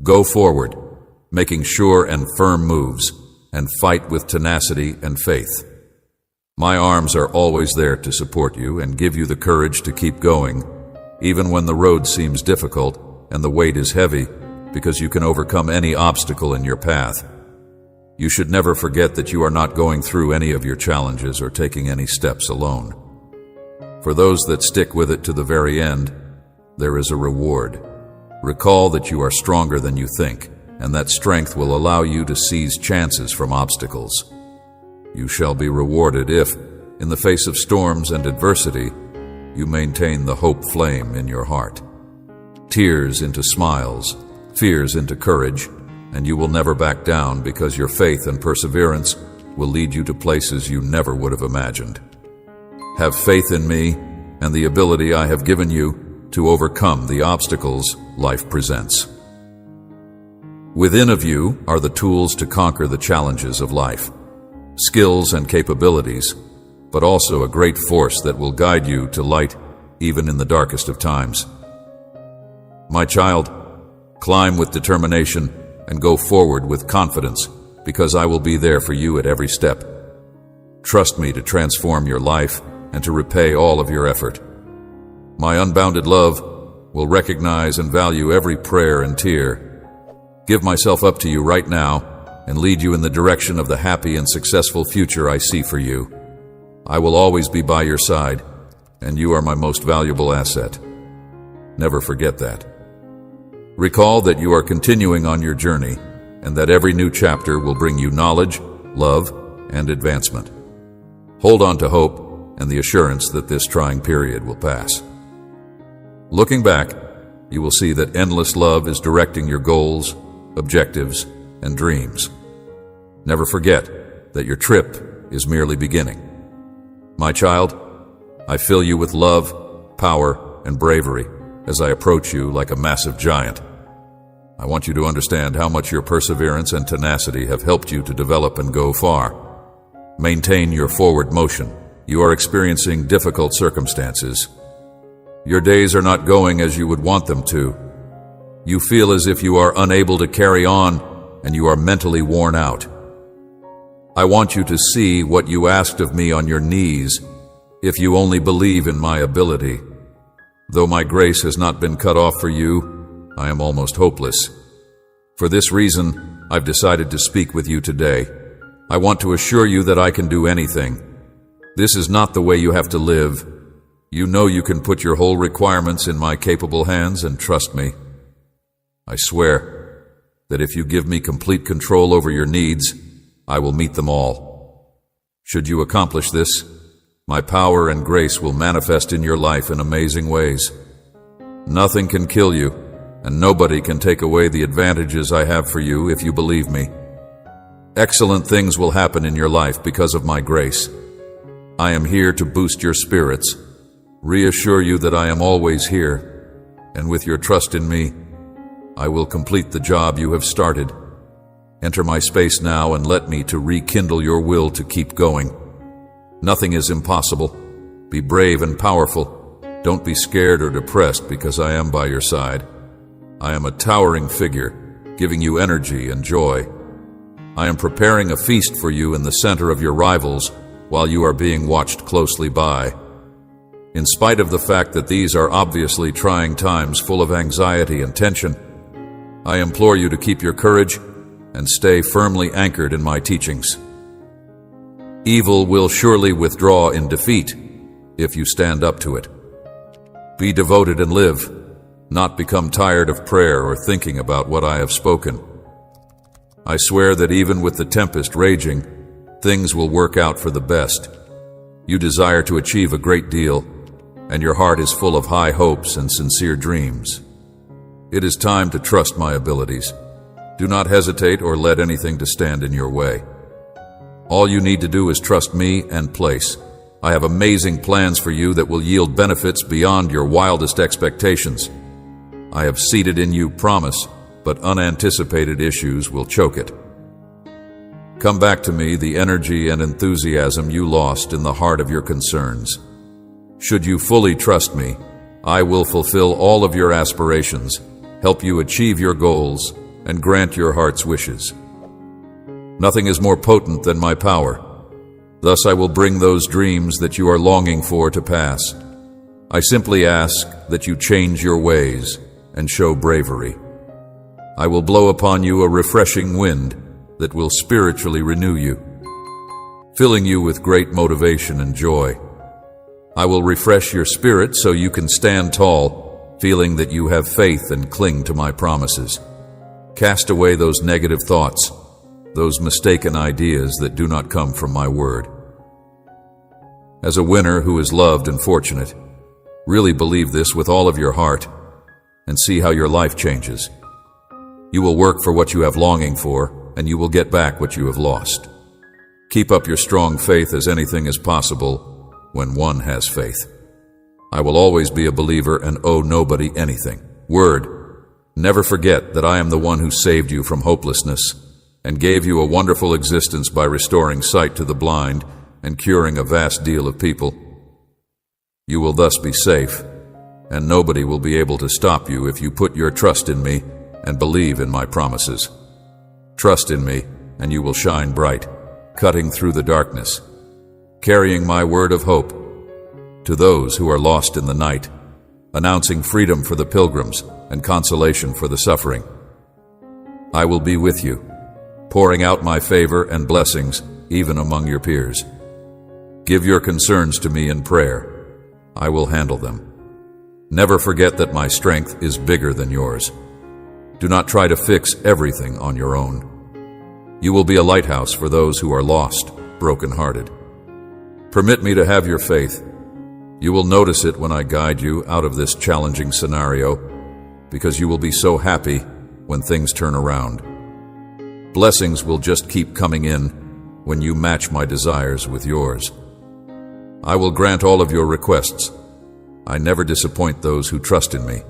Go forward, making sure and firm moves, and fight with tenacity and faith. My arms are always there to support you and give you the courage to keep going, even when the road seems difficult and the weight is heavy, because you can overcome any obstacle in your path. You should never forget that you are not going through any of your challenges or taking any steps alone. For those that stick with it to the very end, there is a reward. Recall that you are stronger than you think, and that strength will allow you to seize chances from obstacles. You shall be rewarded if, in the face of storms and adversity, you maintain the hope flame in your heart. Tears into smiles, fears into courage, and you will never back down, because your faith and perseverance will lead you to places you never would have imagined. Have faith in me and the ability I have given you to overcome the obstacles life presents. Within of you are the tools to conquer the challenges of life, skills and capabilities, but also a great force that will guide you to light even in the darkest of times. My child, climb with determination and go forward with confidence, because I will be there for you at every step. Trust me to transform your life and to repay all of your effort. My unbounded love will recognize and value every prayer and tear. Give myself up to you right now and lead you in the direction of the happy and successful future I see for you. I will always be by your side, and you are my most valuable asset. Never forget that. Recall that you are continuing on your journey, and that every new chapter will bring you knowledge, love, and advancement. Hold on to hope and the assurance that this trying period will pass. Looking back, you will see that endless love is directing your goals, objectives, and dreams. Never forget that your trip is merely beginning. My child, I fill you with love, power, and bravery as I approach you like a massive giant. I want you to understand how much your perseverance and tenacity have helped you to develop and go far. Maintain your forward motion. You are experiencing difficult circumstances. Your days are not going as you would want them to. You feel as if you are unable to carry on, and you are mentally worn out. I want you to see what you asked of me on your knees, if you only believe in my ability. Though my grace has not been cut off for you, I am almost hopeless. For this reason, I've decided to speak with you today. I want to assure you that I can do anything. This is not the way you have to live. You know you can put your whole requirements in my capable hands and trust me. I swear that if you give me complete control over your needs, I will meet them all. Should you accomplish this, my power and grace will manifest in your life in amazing ways. Nothing can kill you, and nobody can take away the advantages I have for you if you believe me. Excellent things will happen in your life because of my grace. I am here to boost your spirits, reassure you that I am always here, and with your trust in me, I will complete the job you have started. Enter my space now and let me to rekindle your will to keep going. Nothing is impossible. Be brave and powerful. Don't be scared or depressed because I am by your side. I am a towering figure, giving you energy and joy. I am preparing a feast for you in the center of your rivals while you are being watched closely by. In spite of the fact that these are obviously trying times full of anxiety and tension, I implore you to keep your courage and stay firmly anchored in my teachings. Evil will surely withdraw in defeat if you stand up to it. Be devoted and live, not become tired of prayer or thinking about what I have spoken. I swear that even with the tempest raging, things will work out for the best. You desire to achieve a great deal, and your heart is full of high hopes and sincere dreams. It is time to trust my abilities. Do not hesitate or let anything to stand in your way. All you need to do is trust me and place. I have amazing plans for you that will yield benefits beyond your wildest expectations. I have seeded in you promise, but unanticipated issues will choke it. Come back to me the energy and enthusiasm you lost in the heart of your concerns. Should you fully trust me, I will fulfill all of your aspirations, help you achieve your goals, and grant your heart's wishes. Nothing is more potent than my power. Thus I will bring those dreams that you are longing for to pass. I simply ask that you change your ways and show bravery. I will blow upon you a refreshing wind that will spiritually renew you, filling you with great motivation and joy. I will refresh your spirit so you can stand tall, feeling that you have faith and cling to my promises. Cast away those negative thoughts, those mistaken ideas that do not come from my word. As a winner who is loved and fortunate, really believe this with all of your heart and see how your life changes. You will work for what you have longing for, and you will get back what you have lost. Keep up your strong faith, as anything is possible when one has faith. I will always be a believer and owe nobody anything. Word, never forget that I am the one who saved you from hopelessness and gave you a wonderful existence by restoring sight to the blind and curing a vast deal of people. You will thus be safe, and nobody will be able to stop you if you put your trust in me and believe in my promises. Trust in me, and you will shine bright, cutting through the darkness, carrying my word of hope to those who are lost in the night, announcing freedom for the pilgrims and consolation for the suffering. I will be with you, pouring out my favor and blessings even among your peers. Give your concerns to me in prayer. I will handle them. Never forget that my strength is bigger than yours. Do not try to fix everything on your own. You will be a lighthouse for those who are lost, broken-hearted. Permit me to have your faith. You will notice it when I guide you out of this challenging scenario, because you will be so happy when things turn around. Blessings will just keep coming in when you match my desires with yours. I will grant all of your requests. I never disappoint those who trust in me.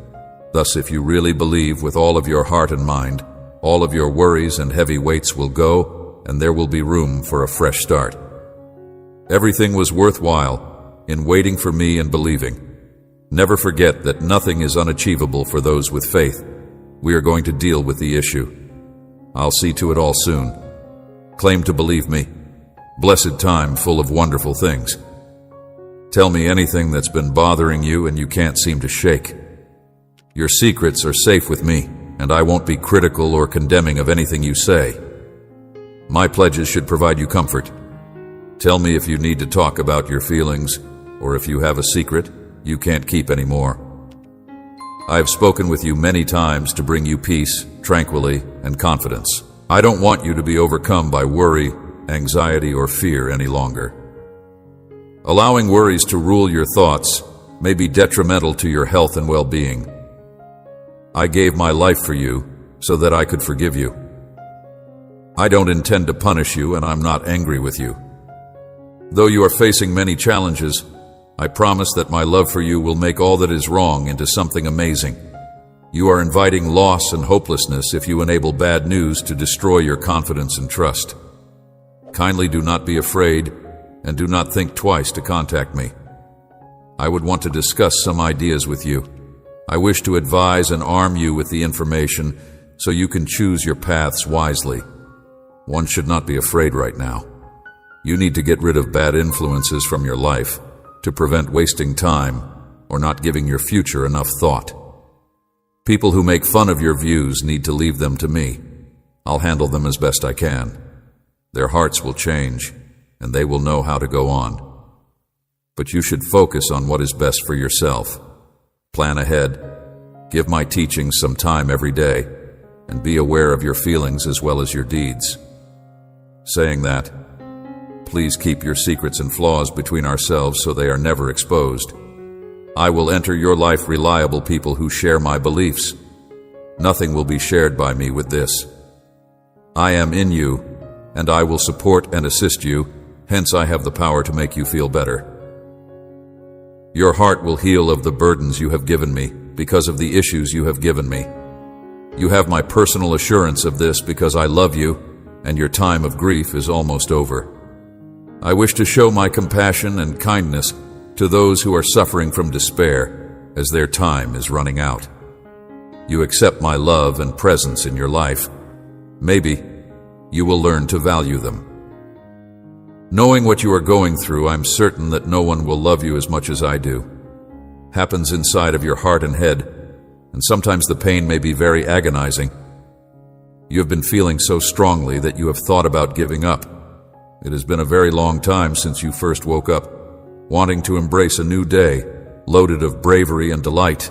Thus, if you really believe with all of your heart and mind, all of your worries and heavy weights will go, and there will be room for a fresh start. Everything was worthwhile in waiting for me and believing. Never forget that nothing is unachievable for those with faith. We are going to deal with the issue. I'll see to it all soon. Claim to believe me. Blessed time full of wonderful things. Tell me anything that's been bothering you and you can't seem to shake. Your secrets are safe with me, and I won't be critical or condemning of anything you say. My pledges should provide you comfort. Tell me if you need to talk about your feelings, or if you have a secret you can't keep anymore. I have spoken with you many times to bring you peace, tranquility, and confidence. I don't want you to be overcome by worry, anxiety, or fear any longer. Allowing worries to rule your thoughts may be detrimental to your health and well-being. I gave my life for you so that I could forgive you. I don't intend to punish you, and I'm not angry with you. Though you are facing many challenges, I promise that my love for you will make all that is wrong into something amazing. You are inviting loss and hopelessness if you enable bad news to destroy your confidence and trust. Kindly do not be afraid, and do not think twice to contact me. I would want to discuss some ideas with you. I wish to advise and arm you with the information so you can choose your paths wisely. One should not be afraid right now. You need to get rid of bad influences from your life to prevent wasting time or not giving your future enough thought. People who make fun of your views need to leave them to me. I'll handle them as best I can. Their hearts will change, and they will know how to go on. But you should focus on what is best for yourself. Plan ahead, give my teachings some time every day, and be aware of your feelings as well as your deeds. Saying that, please keep your secrets and flaws between ourselves so they are never exposed. I will enter your life reliable people who share my beliefs. Nothing will be shared by me with this. I am in you, and I will support and assist you, hence I have the power to make you feel better. Your heart will heal of the burdens you have given me because of the issues you have given me. You have my personal assurance of this because I love you, and your time of grief is almost over. I wish to show my compassion and kindness to those who are suffering from despair as their time is running out. You accept my love and presence in your life. Maybe you will learn to value them. Knowing what you are going through, I'm certain that no one will love you as much as I do. Happens inside of your heart and head, and sometimes the pain may be very agonizing. You have been feeling so strongly that you have thought about giving up. It has been a very long time since you first woke up, wanting to embrace a new day, loaded of bravery and delight.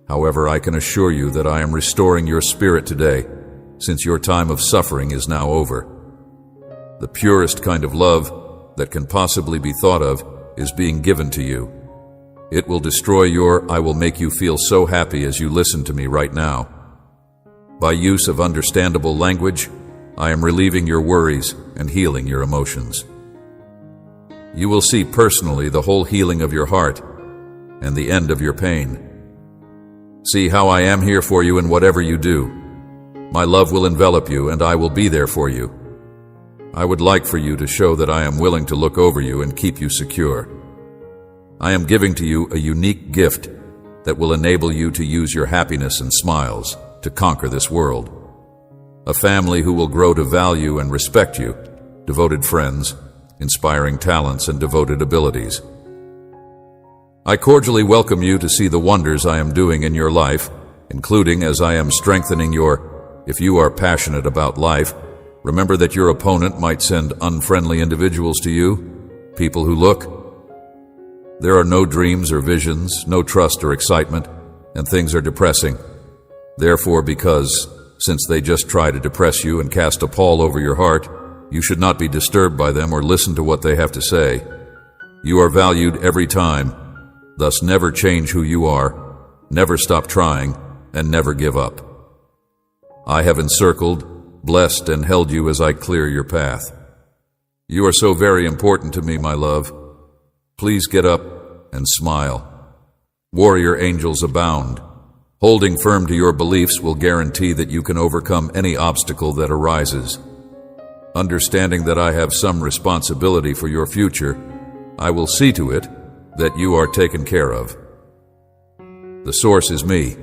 However, I can assure you that I am restoring your spirit today, since your time of suffering is now over. The purest kind of love that can possibly be thought of is being given to you. It will destroy I will make you feel so happy as you listen to me right now. By use of understandable language, I am relieving your worries and healing your emotions. You will see personally the whole healing of your heart and the end of your pain. See how I am here for you in whatever you do. My love will envelop you, and I will be there for you. I would like for you to show that I am willing to look over you and keep you secure. I am giving to you a unique gift that will enable you to use your happiness and smiles to conquer this world. A family who will grow to value and respect you, devoted friends, inspiring talents, and devoted abilities. I cordially welcome you to see the wonders I am doing in your life, including as I am strengthening if you are passionate about life, remember that your opponent might send unfriendly individuals to you, people who look. There are no dreams or visions, no trust or excitement, and things are depressing. Therefore, since they just try to depress you and cast a pall over your heart, you should not be disturbed by them or listen to what they have to say. You are valued every time, thus never change who you are, never stop trying, and never give up. I have encircled, blessed, and held you as I clear your path. You are so very important to me, my love. Please get up and smile. Warrior angels abound. Holding firm to your beliefs will guarantee that you can overcome any obstacle that arises. Understanding that I have some responsibility for your future, I will see to it that you are taken care of. The source is me.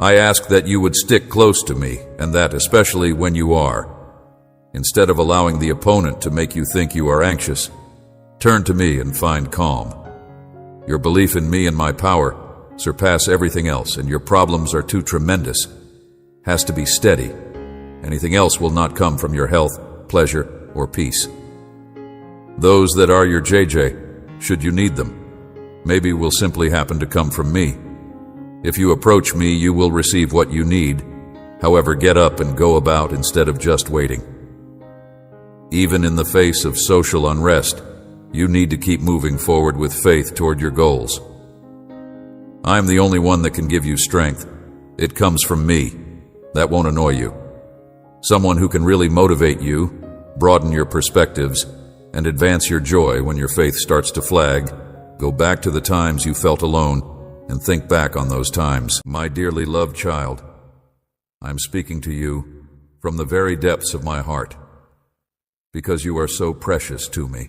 I ask that you would stick close to me, and that especially when you are. Instead of allowing the opponent to make you think you are anxious, Turn to me and find calm. Your belief in me and my power surpass everything else, and your problems are too tremendous. Has to be steady. Anything else will not come from your health, pleasure, or peace. Those that are your JJ, should you need them, maybe will simply happen to come from me. If you approach me, you will receive what you need. However, get up and go about instead of just waiting. Even in the face of social unrest, you need to keep moving forward with faith toward your goals. I'm the only one that can give you strength. It comes from me. That won't annoy you. Someone who can really motivate you, broaden your perspectives, and advance your joy when your faith starts to flag. Go back to the times you felt alone and think back on those times. My dearly loved child, I'm speaking to you from the very depths of my heart because you are so precious to me.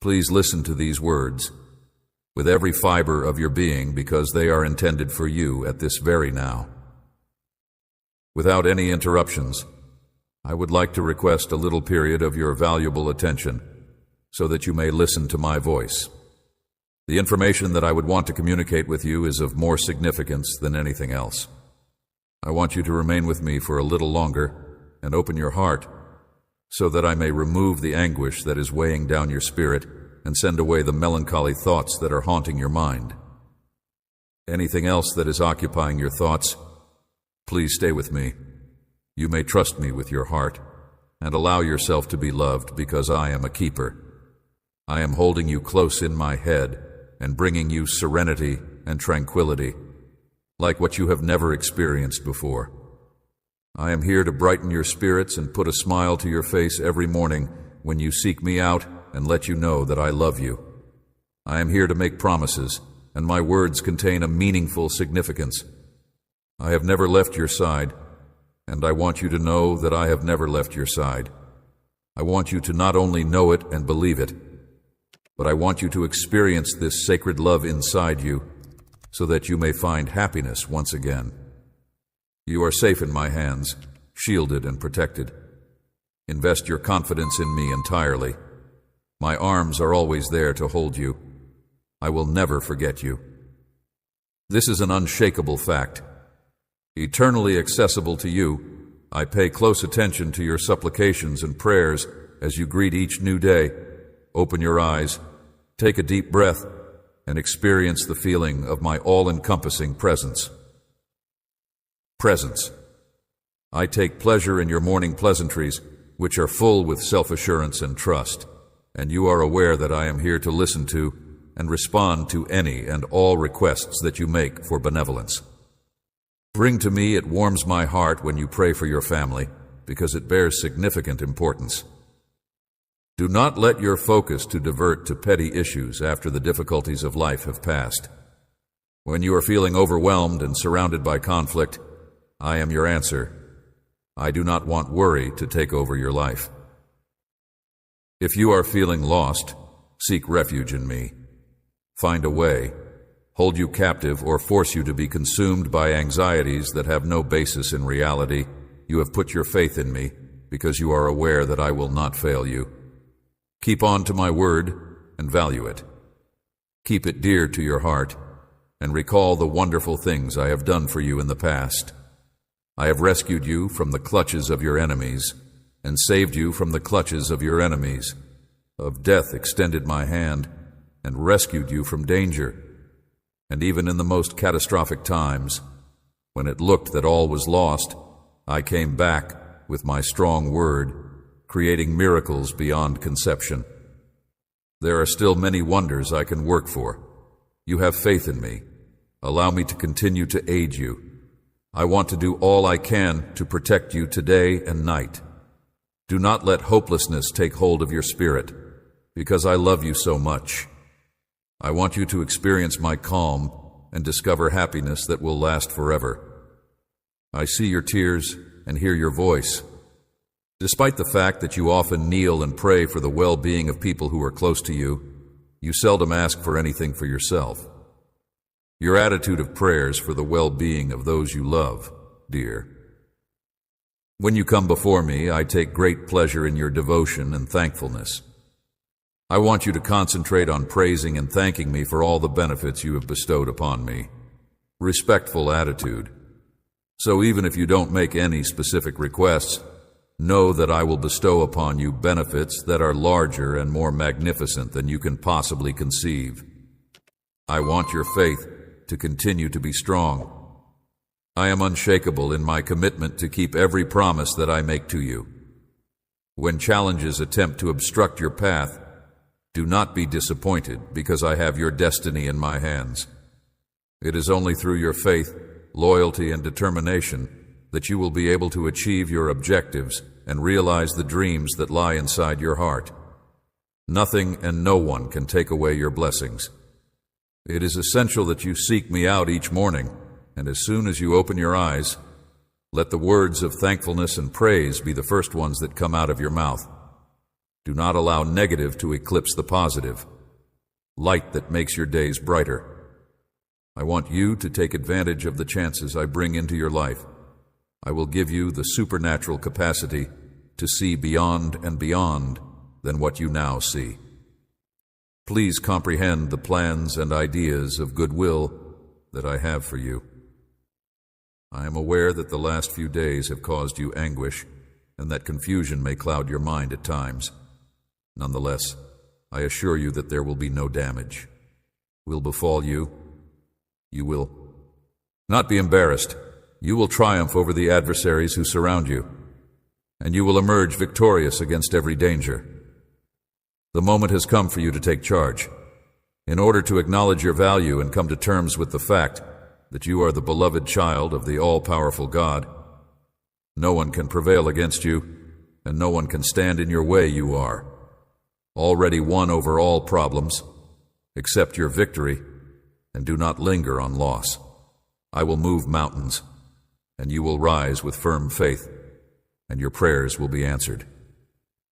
Please listen to these words with every fiber of your being because they are intended for you at this very now. Without any interruptions, I would like to request a little period of your valuable attention so that you may listen to my voice. The information that I would want to communicate with you is of more significance than anything else. I want you to remain with me for a little longer and open your heart so that I may remove the anguish that is weighing down your spirit and send away the melancholy thoughts that are haunting your mind. Anything else that is occupying your thoughts, please stay with me. You may trust me with your heart and allow yourself to be loved because I am a keeper. I am holding you close in my head and bringing you serenity and tranquility, like what you have never experienced before. I am here to brighten your spirits and put a smile to your face every morning when you seek me out and let you know that I love you. I am here to make promises, and my words contain a meaningful significance. I have never left your side, and I want you to know that I have never left your side. I want you to not only know it and believe it, but I want you to experience this sacred love inside you so that you may find happiness once again. You are safe in my hands, shielded and protected. Invest your confidence in me entirely. My arms are always there to hold you. I will never forget you. This is an unshakable fact. Eternally accessible to you, I pay close attention to your supplications and prayers as you greet each new day. Open your eyes, take a deep breath, and experience the feeling of my all-encompassing presence. Presence. I take pleasure in your morning pleasantries, which are full with self-assurance and trust, and you are aware that I am here to listen to and respond to any and all requests that you make for benevolence. Bring to me, it warms my heart when you pray for your family, because it bears significant importance. Do not let your focus to divert to petty issues after the difficulties of life have passed. When you are feeling overwhelmed and surrounded by conflict, I am your answer. I do not want worry to take over your life. If you are feeling lost, seek refuge in me. Find a way, hold you captive, or force you to be consumed by anxieties that have no basis in reality. You have put your faith in me because you are aware that I will not fail you. Keep on to my word and value it. Keep it dear to your heart and recall the wonderful things I have done for you in the past. I have rescued you from the clutches of your enemies and saved you from the clutches of your enemies. Of death extended my hand and rescued you from danger. And even in the most catastrophic times, when it looked that all was lost, I came back with my strong word, creating miracles beyond conception. There are still many wonders I can work for. You have faith in me. Allow me to continue to aid you. I want to do all I can to protect you today and night. Do not let hopelessness take hold of your spirit, because I love you so much. I want you to experience my calm and discover happiness that will last forever. I see your tears and hear your voice. Despite the fact that you often kneel and pray for the well-being of people who are close to you, you seldom ask for anything for yourself. Your attitude of prayers for the well-being of those you love, dear. When you come before me, I take great pleasure in your devotion and thankfulness. I want you to concentrate on praising and thanking me for all the benefits you have bestowed upon me. Respectful attitude. So even if you don't make any specific requests, know that I will bestow upon you benefits that are larger and more magnificent than you can possibly conceive. I want your faith to continue to be strong. I am unshakable in my commitment to keep every promise that I make to you. When challenges attempt to obstruct your path, do not be disappointed because I have your destiny in my hands. It is only through your faith, loyalty, and determination that you will be able to achieve your objectives and realize the dreams that lie inside your heart. Nothing and no one can take away your blessings. It is essential that you seek me out each morning, and as soon as you open your eyes, let the words of thankfulness and praise be the first ones that come out of your mouth. Do not allow negative to eclipse the positive, light that makes your days brighter. I want you to take advantage of the chances I bring into your life. I will give you the supernatural capacity to see beyond and beyond than what you now see. Please comprehend the plans and ideas of goodwill that I have for you. I am aware that the last few days have caused you anguish and that confusion may cloud your mind at times. Nonetheless, I assure you that there will be no damage. Will befall you. You will not be embarrassed. You will triumph over the adversaries who surround you, and you will emerge victorious against every danger. The moment has come for you to take charge. In order to acknowledge your value and come to terms with the fact that you are the beloved child of the all-powerful God, no one can prevail against you, and no one can stand in your way. You are already won over all problems. Accept your victory, and do not linger on loss. I will move mountains, and you will rise with firm faith, and your prayers will be answered.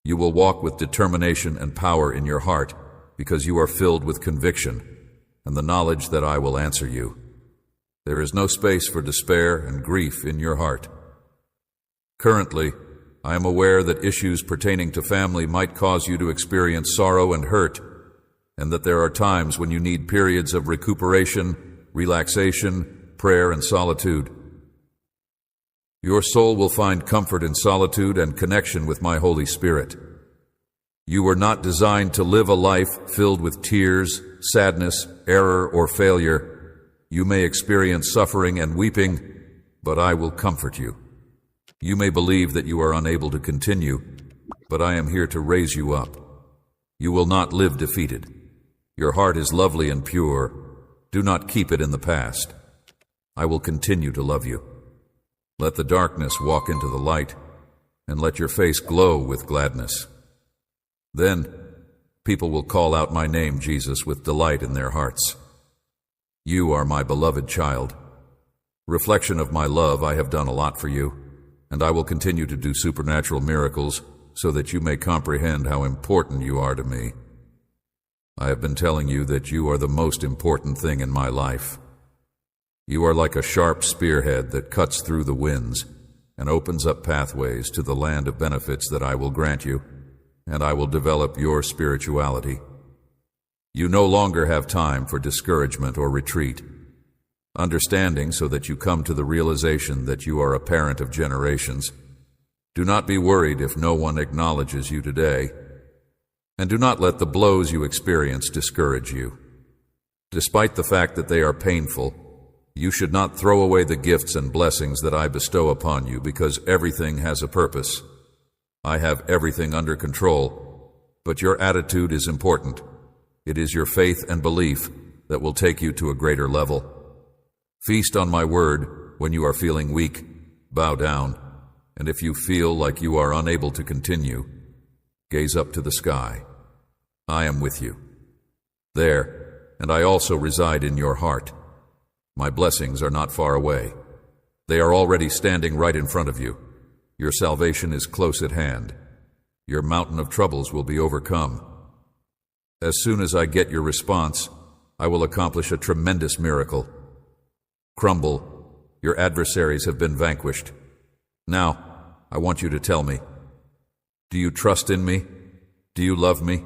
You will walk with determination and power in your heart because you are filled with conviction and the knowledge that I will answer you. There is no space for despair and grief in your heart. Currently, I am aware that issues pertaining to family might cause you to experience sorrow and hurt, and that there are times when you need periods of recuperation, relaxation, prayer, and solitude. Your soul will find comfort in solitude and connection with my Holy Spirit. You were not designed to live a life filled with tears, sadness, error, or failure. You may experience suffering and weeping, but I will comfort you. You may believe that you are unable to continue, but I am here to raise you up. You will not live defeated. Your heart is lovely and pure. Do not keep it in the past. I will continue to love you. Let the darkness walk into the light, and let your face glow with gladness. Then people will call out my name, Jesus, with delight in their hearts. You are my beloved child. Reflection of my love, I have done a lot for you, and I will continue to do supernatural miracles so that you may comprehend how important you are to me. I have been telling you that you are the most important thing in my life. You are like a sharp spearhead that cuts through the winds and opens up pathways to the land of benefits that I will grant you, and I will develop your spirituality. You no longer have time for discouragement or retreat. Understanding so that you come to the realization that you are a parent of generations. Do not be worried if no one acknowledges you today, and do not let the blows you experience discourage you. Despite the fact that they are painful, you should not throw away the gifts and blessings that I bestow upon you because everything has a purpose. I have everything under control, but your attitude is important. It is your faith and belief that will take you to a greater level. Feast on my word when you are feeling weak. Bow down, and if you feel like you are unable to continue, gaze up to the sky. I am with you. There, and I also reside in your heart. My blessings are not far away. They are already standing right in front of you. Your salvation is close at hand. Your mountain of troubles will be overcome. As soon as I get your response, I will accomplish a tremendous miracle. Crumble, your adversaries have been vanquished. Now, I want you to tell me, do you trust in me? Do you love me?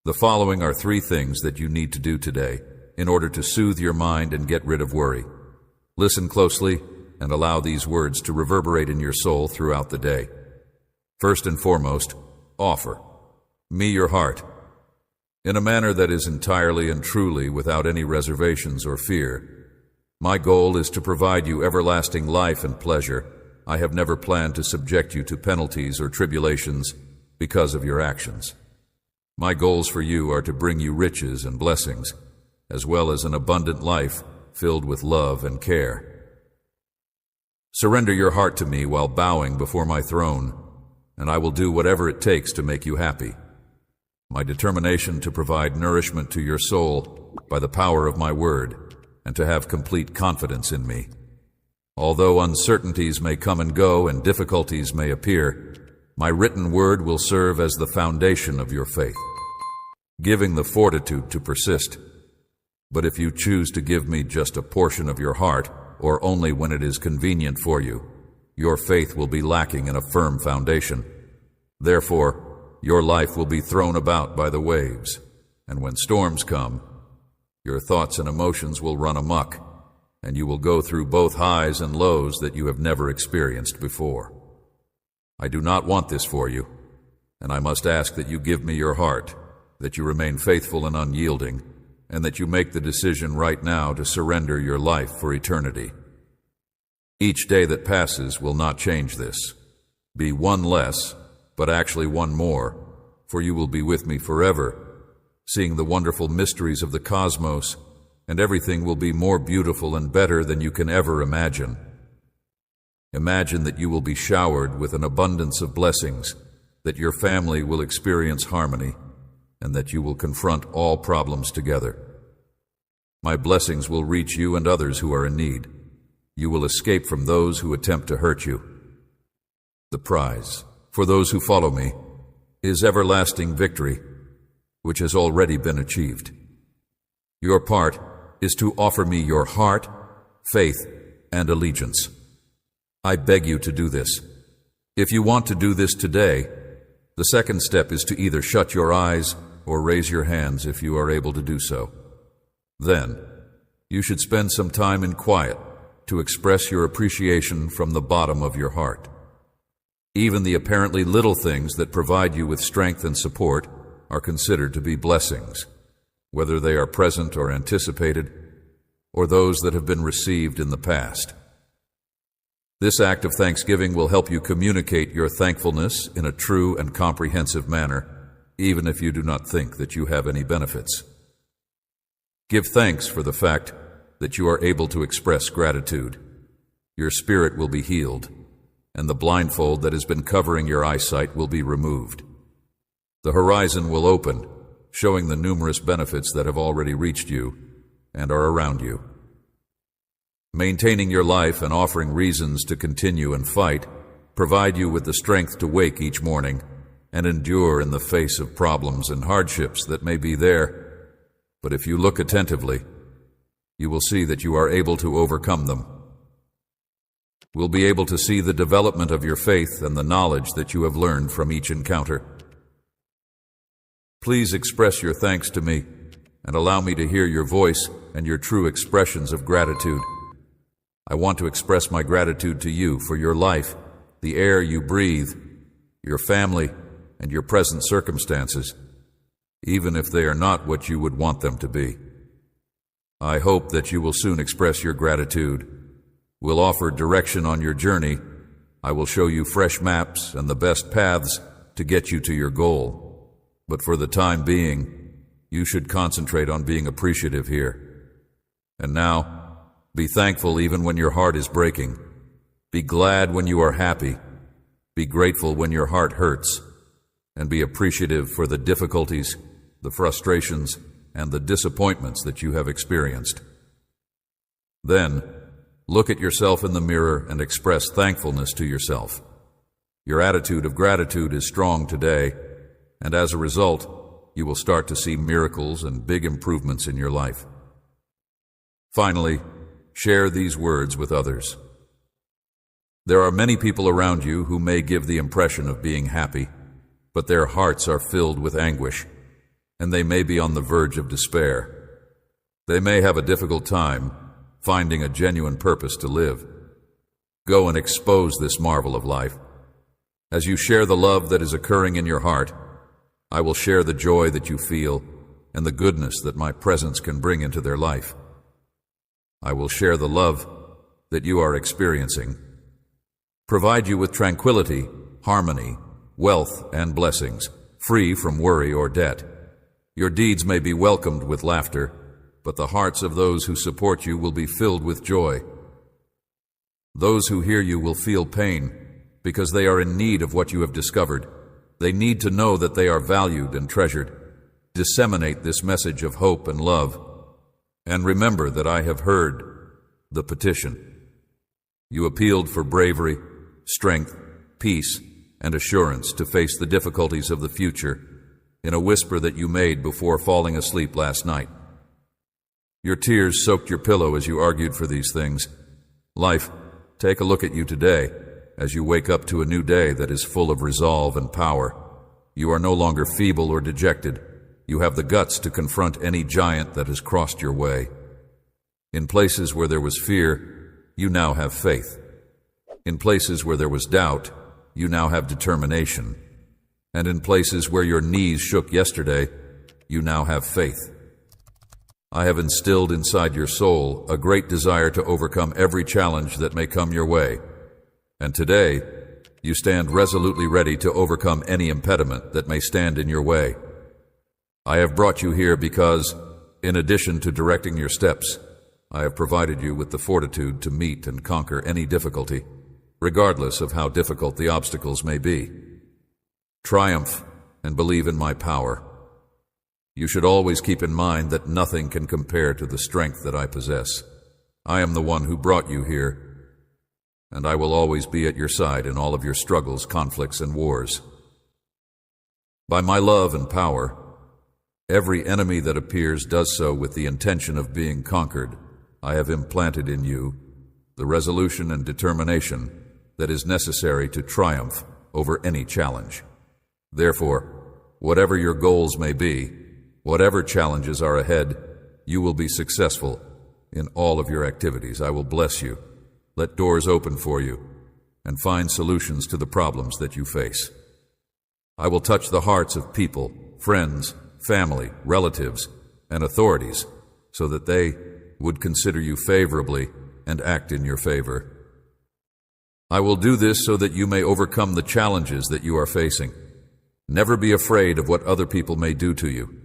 The following are 3 things that you need to do today in order to soothe your mind and get rid of worry. Listen closely and allow these words to reverberate in your soul throughout the day. First and foremost, offer me your heart in a manner that is entirely and truly without any reservations or fear. My goal is to provide you everlasting life and pleasure. I have never planned to subject you to penalties or tribulations because of your actions. My goals for you are to bring you riches and blessings, as well as an abundant life filled with love and care. Surrender your heart to me while bowing before my throne, and I will do whatever it takes to make you happy. My determination to provide nourishment to your soul by the power of my word, and to have complete confidence in me. Although uncertainties may come and go and difficulties may appear, my written word will serve as the foundation of your faith, giving the fortitude to persist. But if you choose to give me just a portion of your heart, or only when it is convenient for you, your faith will be lacking in a firm foundation. Therefore, your life will be thrown about by the waves, and when storms come, your thoughts and emotions will run amok, and you will go through both highs and lows that you have never experienced before. I do not want this for you, and I must ask that you give me your heart, that you remain faithful and unyielding, and that you make the decision right now to surrender your life for eternity. Each day that passes will not change this. Be one less, but actually one more, for you will be with me forever, seeing the wonderful mysteries of the cosmos, and everything will be more beautiful and better than you can ever imagine. Imagine that you will be showered with an abundance of blessings, that your family will experience harmony, and that you will confront all problems together. My blessings will reach you and others who are in need. You will escape from those who attempt to hurt you. The prize for those who follow me is everlasting victory, which has already been achieved. Your part is to offer me your heart, faith, and allegiance. I beg you to do this. If you want to do this today, the second step is to either shut your eyes or raise your hands if you are able to do so. Then, you should spend some time in quiet to express your appreciation from the bottom of your heart. Even the apparently little things that provide you with strength and support are considered to be blessings, whether they are present or anticipated, or those that have been received in the past. This act of thanksgiving will help you communicate your thankfulness in a true and comprehensive manner, even if you do not think that you have any benefits. Give thanks for the fact that you are able to express gratitude. Your spirit will be healed, and the blindfold that has been covering your eyesight will be removed. The horizon will open, showing the numerous benefits that have already reached you and are around you. Maintaining your life and offering reasons to continue and fight provide you with the strength to wake each morning and endure in the face of problems and hardships that may be there. But if you look attentively, you will see that you are able to overcome them. Will be able to see the development of your faith and the knowledge that you have learned from each encounter. Please express your thanks to me and allow me to hear your voice and your true expressions of gratitude. I want to express my gratitude to you for your life, the air you breathe, your family, and your present circumstances, even if they are not what you would want them to be. I hope that you will soon express your gratitude. We'll offer direction on your journey. I will show you fresh maps and the best paths to get you to your goal. But for the time being, you should concentrate on being appreciative here. And now, be thankful even when your heart is breaking. Be glad when you are happy. Be grateful when your heart hurts. And be appreciative for the difficulties, the frustrations, and the disappointments that you have experienced. Then, look at yourself in the mirror and express thankfulness to yourself. Your attitude of gratitude is strong today, and as a result, you will start to see miracles and big improvements in your life. Finally, share these words with others. There are many people around you who may give the impression of being happy, but their hearts are filled with anguish. and they may be on the verge of despair. They may have a difficult time finding a genuine purpose to live. Go and expose this marvel of life. As you share the love that is occurring in your heart, I will share the joy that you feel and the goodness that my presence can bring into their life. I will share the love that you are experiencing, provide you with tranquility, harmony, wealth, and blessings, free from worry or debt. Your deeds may be welcomed with laughter, but the hearts of those who support you will be filled with joy. Those who hear you will feel pain because they are in need of what you have discovered. They need to know that they are valued and treasured. Disseminate this message of hope and love, and remember that I have heard the petition. You appealed for bravery, strength, peace, and assurance to face the difficulties of the future in a whisper that you made before falling asleep last night. Your tears soaked your pillow as you argued for these things. Life, take a look at you today as you wake up to a new day that is full of resolve and power. You are no longer feeble or dejected. You have the guts to confront any giant that has crossed your way. In places where there was fear, you now have faith. In places where there was doubt, you now have determination. And in places where your knees shook yesterday, you now have faith. I have instilled inside your soul a great desire to overcome every challenge that may come your way. And today, you stand resolutely ready to overcome any impediment that may stand in your way. I have brought you here because, in addition to directing your steps, I have provided you with the fortitude to meet and conquer any difficulty, regardless of how difficult the obstacles may be. Triumph and believe in my power. You should always keep in mind that nothing can compare to the strength that I possess. I am the one who brought you here, and I will always be at your side in all of your struggles, conflicts, and wars. By my love and power, every enemy that appears does so with the intention of being conquered. I have implanted in you the resolution and determination that is necessary to triumph over any challenge. Therefore, whatever your goals may be, whatever challenges are ahead, you will be successful in all of your activities. I will bless you, let doors open for you, and find solutions to the problems that you face. I will touch the hearts of people, friends, family, relatives, and authorities so that they would consider you favorably and act in your favor. I will do this so that you may overcome the challenges that you are facing. Never be afraid of what other people may do to you.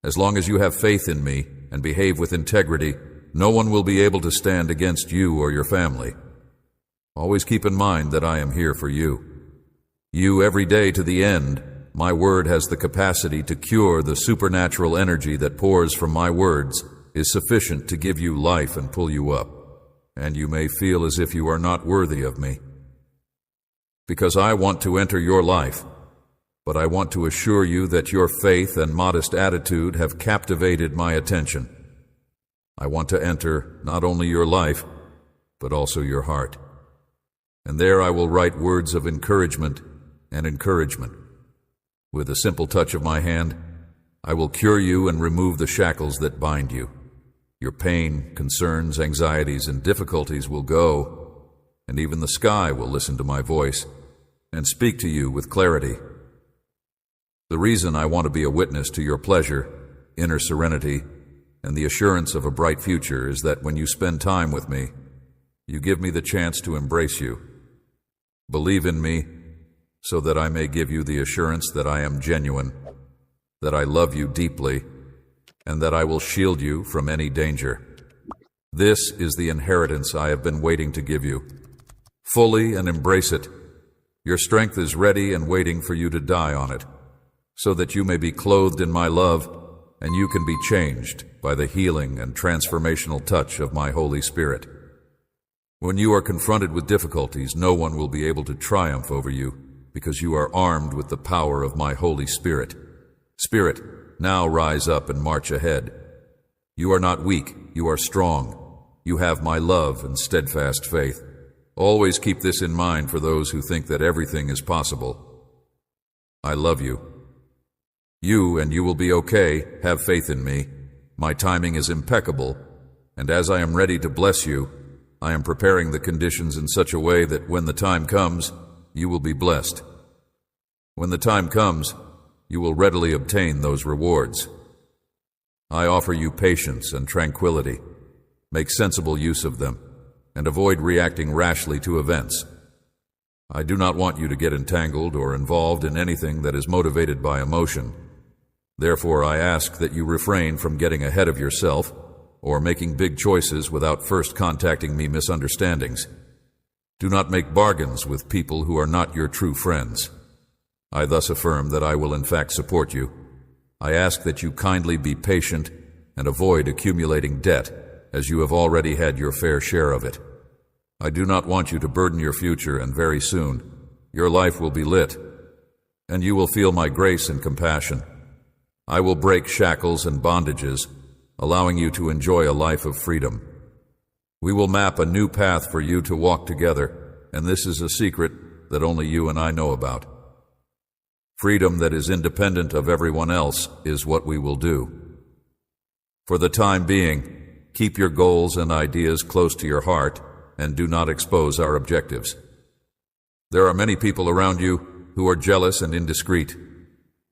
As long as you have faith in me and behave with integrity, no one will be able to stand against you or your family. Always keep in mind that I am here for you. You every day to the end. My word has the capacity to cure. The supernatural energy that pours from my words is sufficient to give you life and pull you up, and you may feel as if you are not worthy of me. Because I want to enter your life, but I want to assure you that your faith and modest attitude have captivated my attention. I want to enter not only your life, but also your heart. And there I will write words of encouragement and encouragement. With a simple touch of my hand, I will cure you and remove the shackles that bind you. Your pain, concerns, anxieties, and difficulties will go, and even the sky will listen to my voice and speak to you with clarity. The reason I want to be a witness to your pleasure, inner serenity, and the assurance of a bright future is that when you spend time with me, you give me the chance to embrace you. Believe in me so that I may give you the assurance that I am genuine, that I love you deeply, and that I will shield you from any danger. This is the inheritance I have been waiting to give you. Fully and embrace it. Your strength is ready and waiting for you to die on it, so that you may be clothed in my love and you can be changed by the healing and transformational touch of my Holy Spirit. When you are confronted with difficulties, no one will be able to triumph over you because you are armed with the power of my Holy Spirit. Spirit, now rise up and march ahead. You are not weak, you are strong. You have my love and steadfast faith. Always keep this in mind for those who think that everything is possible. I love you. You will be okay. Have faith in me. My timing is impeccable, and as I am ready to bless you, I am preparing the conditions in such a way that when the time comes, you will be blessed. When the time comes, you will readily obtain those rewards. I offer you patience and tranquility. Make sensible use of them, and avoid reacting rashly to events. I do not want you to get entangled or involved in anything that is motivated by emotion. Therefore, I ask that you refrain from getting ahead of yourself or making big choices without first contacting me misunderstandings. Do not make bargains with people who are not your true friends. I thus affirm that I will in fact support you. I ask that you kindly be patient and avoid accumulating debt, as you have already had your fair share of it. I do not want you to burden your future, and very soon your life will be lit, and you will feel my grace and compassion. I will break shackles and bondages, allowing you to enjoy a life of freedom. We will map a new path for you to walk together, and this is a secret that only you and I know about. Freedom that is independent of everyone else is what we will do. For the time being, keep your goals and ideas close to your heart and do not expose our objectives. There are many people around you who are jealous and indiscreet,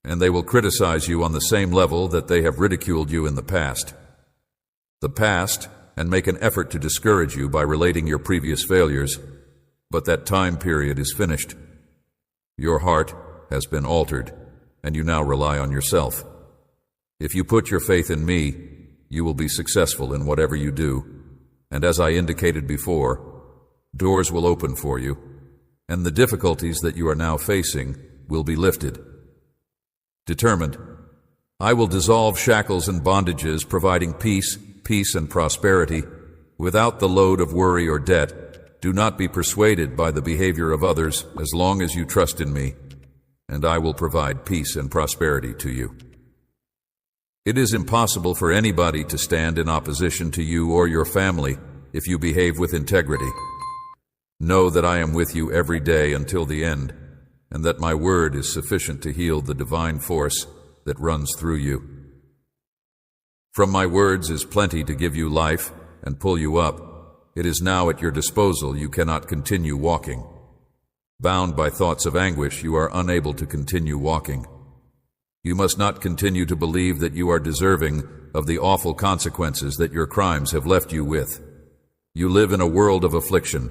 and they will criticize you on the same level that they have ridiculed you in the past. And make an effort to discourage you by relating your previous failures, but that time period is finished. Your heart has been altered, and you now rely on yourself. If you put your faith in me, you will be successful in whatever you do, and as I indicated before, doors will open for you, and the difficulties that you are now facing will be lifted. Determined, I will dissolve shackles and bondages, providing peace and prosperity, without the load of worry or debt. Do not be persuaded by the behavior of others as long as you trust in me, and I will provide peace and prosperity to you. It is impossible for anybody to stand in opposition to you or your family if you behave with integrity. Know that I am with you every day until the end, and that my word is sufficient to heal the divine force that runs through you. From my words is plenty to give you life and pull you up. It is now at your disposal. You cannot continue walking. Bound by thoughts of anguish, you are unable to continue walking. You must not continue to believe that you are deserving of the awful consequences that your crimes have left you with. You live in a world of affliction,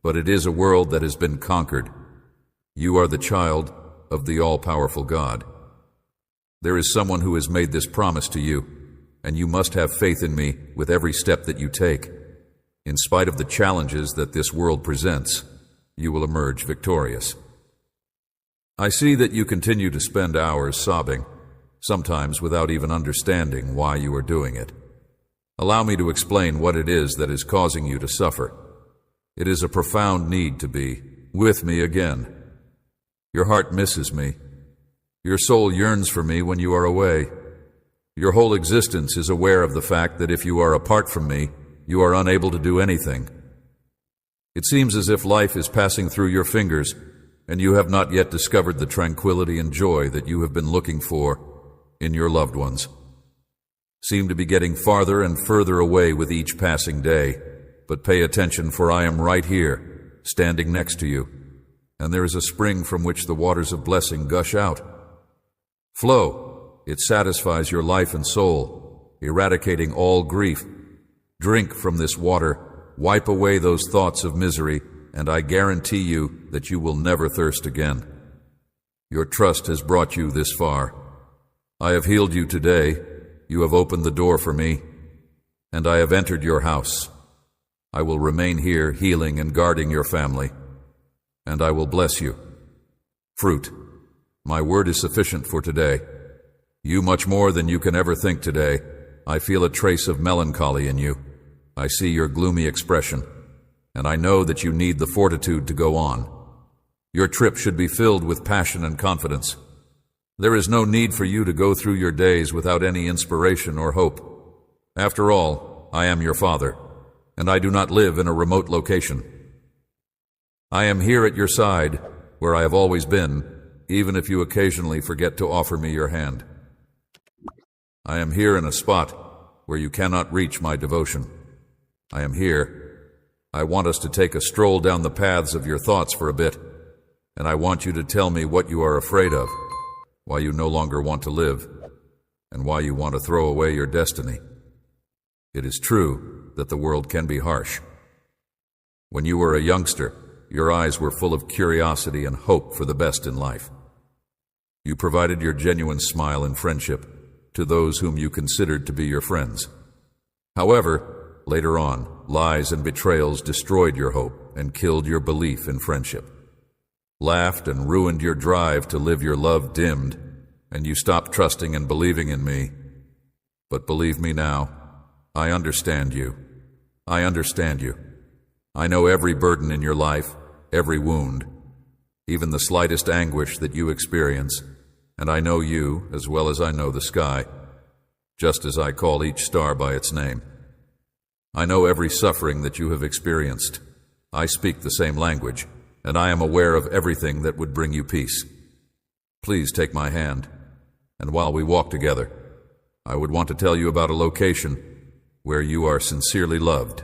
but it is a world that has been conquered. You are the child of the all-powerful God. There is someone who has made this promise to you, and you must have faith in me with every step that you take. In spite of the challenges that this world presents, you will emerge victorious. I see that you continue to spend hours sobbing, sometimes without even understanding why you are doing it. Allow me to explain what it is that is causing you to suffer. It is a profound need to be with me again. Your heart misses me. Your soul yearns for me when you are away. Your whole existence is aware of the fact that if you are apart from me, you are unable to do anything. It seems as if life is passing through your fingers, and you have not yet discovered the tranquility and joy that you have been looking for in your loved ones. Seem to be getting farther and further away with each passing day, but pay attention, for I am right here, standing next to you, and there is a spring from which the waters of blessing gush out. Flow. It satisfies your life and soul, eradicating all grief. Drink from this water, wipe away those thoughts of misery, and I guarantee you that you will never thirst again. Your trust has brought you this far. I have healed you today. You have opened the door for me, and I have entered your house. I will remain here, healing and guarding your family, and I will bless you. Fruit. My word is sufficient for today. You much more than you can ever think today. I feel a trace of melancholy in you. I see your gloomy expression, and I know that you need the fortitude to go on. Your trip should be filled with passion and confidence. There is no need for you to go through your days without any inspiration or hope. After all, I am your father, and I do not live in a remote location. I am here at your side, where I have always been, even if you occasionally forget to offer me your hand. I am here in a spot where you cannot reach my devotion. I am here. I want us to take a stroll down the paths of your thoughts for a bit, and I want you to tell me what you are afraid of, why you no longer want to live, and why you want to throw away your destiny. It is true that the world can be harsh. When you were a youngster, your eyes were full of curiosity and hope for the best in life. You provided your genuine smile and friendship to those whom you considered to be your friends. However, later on, lies and betrayals destroyed your hope and killed your belief in friendship. Laughed and ruined your drive to live your love dimmed, and you stopped trusting and believing in me. But believe me now, I understand you. I understand you. I know every burden in your life, every wound, even the slightest anguish that you experience, and I know you as well as I know the sky, just as I call each star by its name. I know every suffering that you have experienced. I speak the same language, and I am aware of everything that would bring you peace. Please take my hand, and while we walk together, I would want to tell you about a location where you are sincerely loved.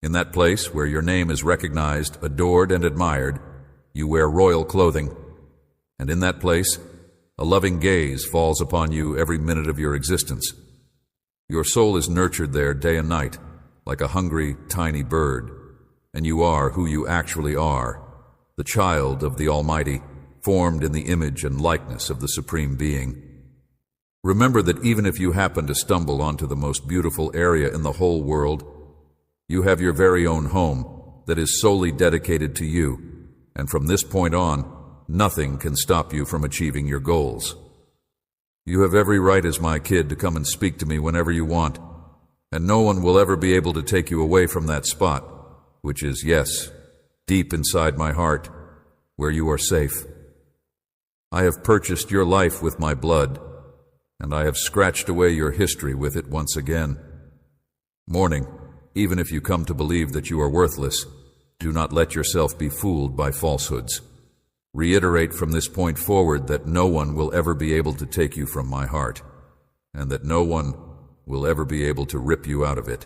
In that place where your name is recognized, adored, and admired, you wear royal clothing, and in that place, a loving gaze falls upon you every minute of your existence. Your soul is nurtured there day and night, like a hungry, tiny bird, and you are who you actually are, the child of the Almighty, formed in the image and likeness of the Supreme Being. Remember that even if you happen to stumble onto the most beautiful area in the whole world, you have your very own home that is solely dedicated to you, and from this point on, nothing can stop you from achieving your goals. You have every right as my kid to come and speak to me whenever you want, and no one will ever be able to take you away from that spot, which is, yes, deep inside my heart, where you are safe. I have purchased your life with my blood, and I have scratched away your history with it once again. Morning, even if you come to believe that you are worthless, do not let yourself be fooled by falsehoods. Reiterate from this point forward that no one will ever be able to take you from my heart, and that no one will ever be able to rip you out of it.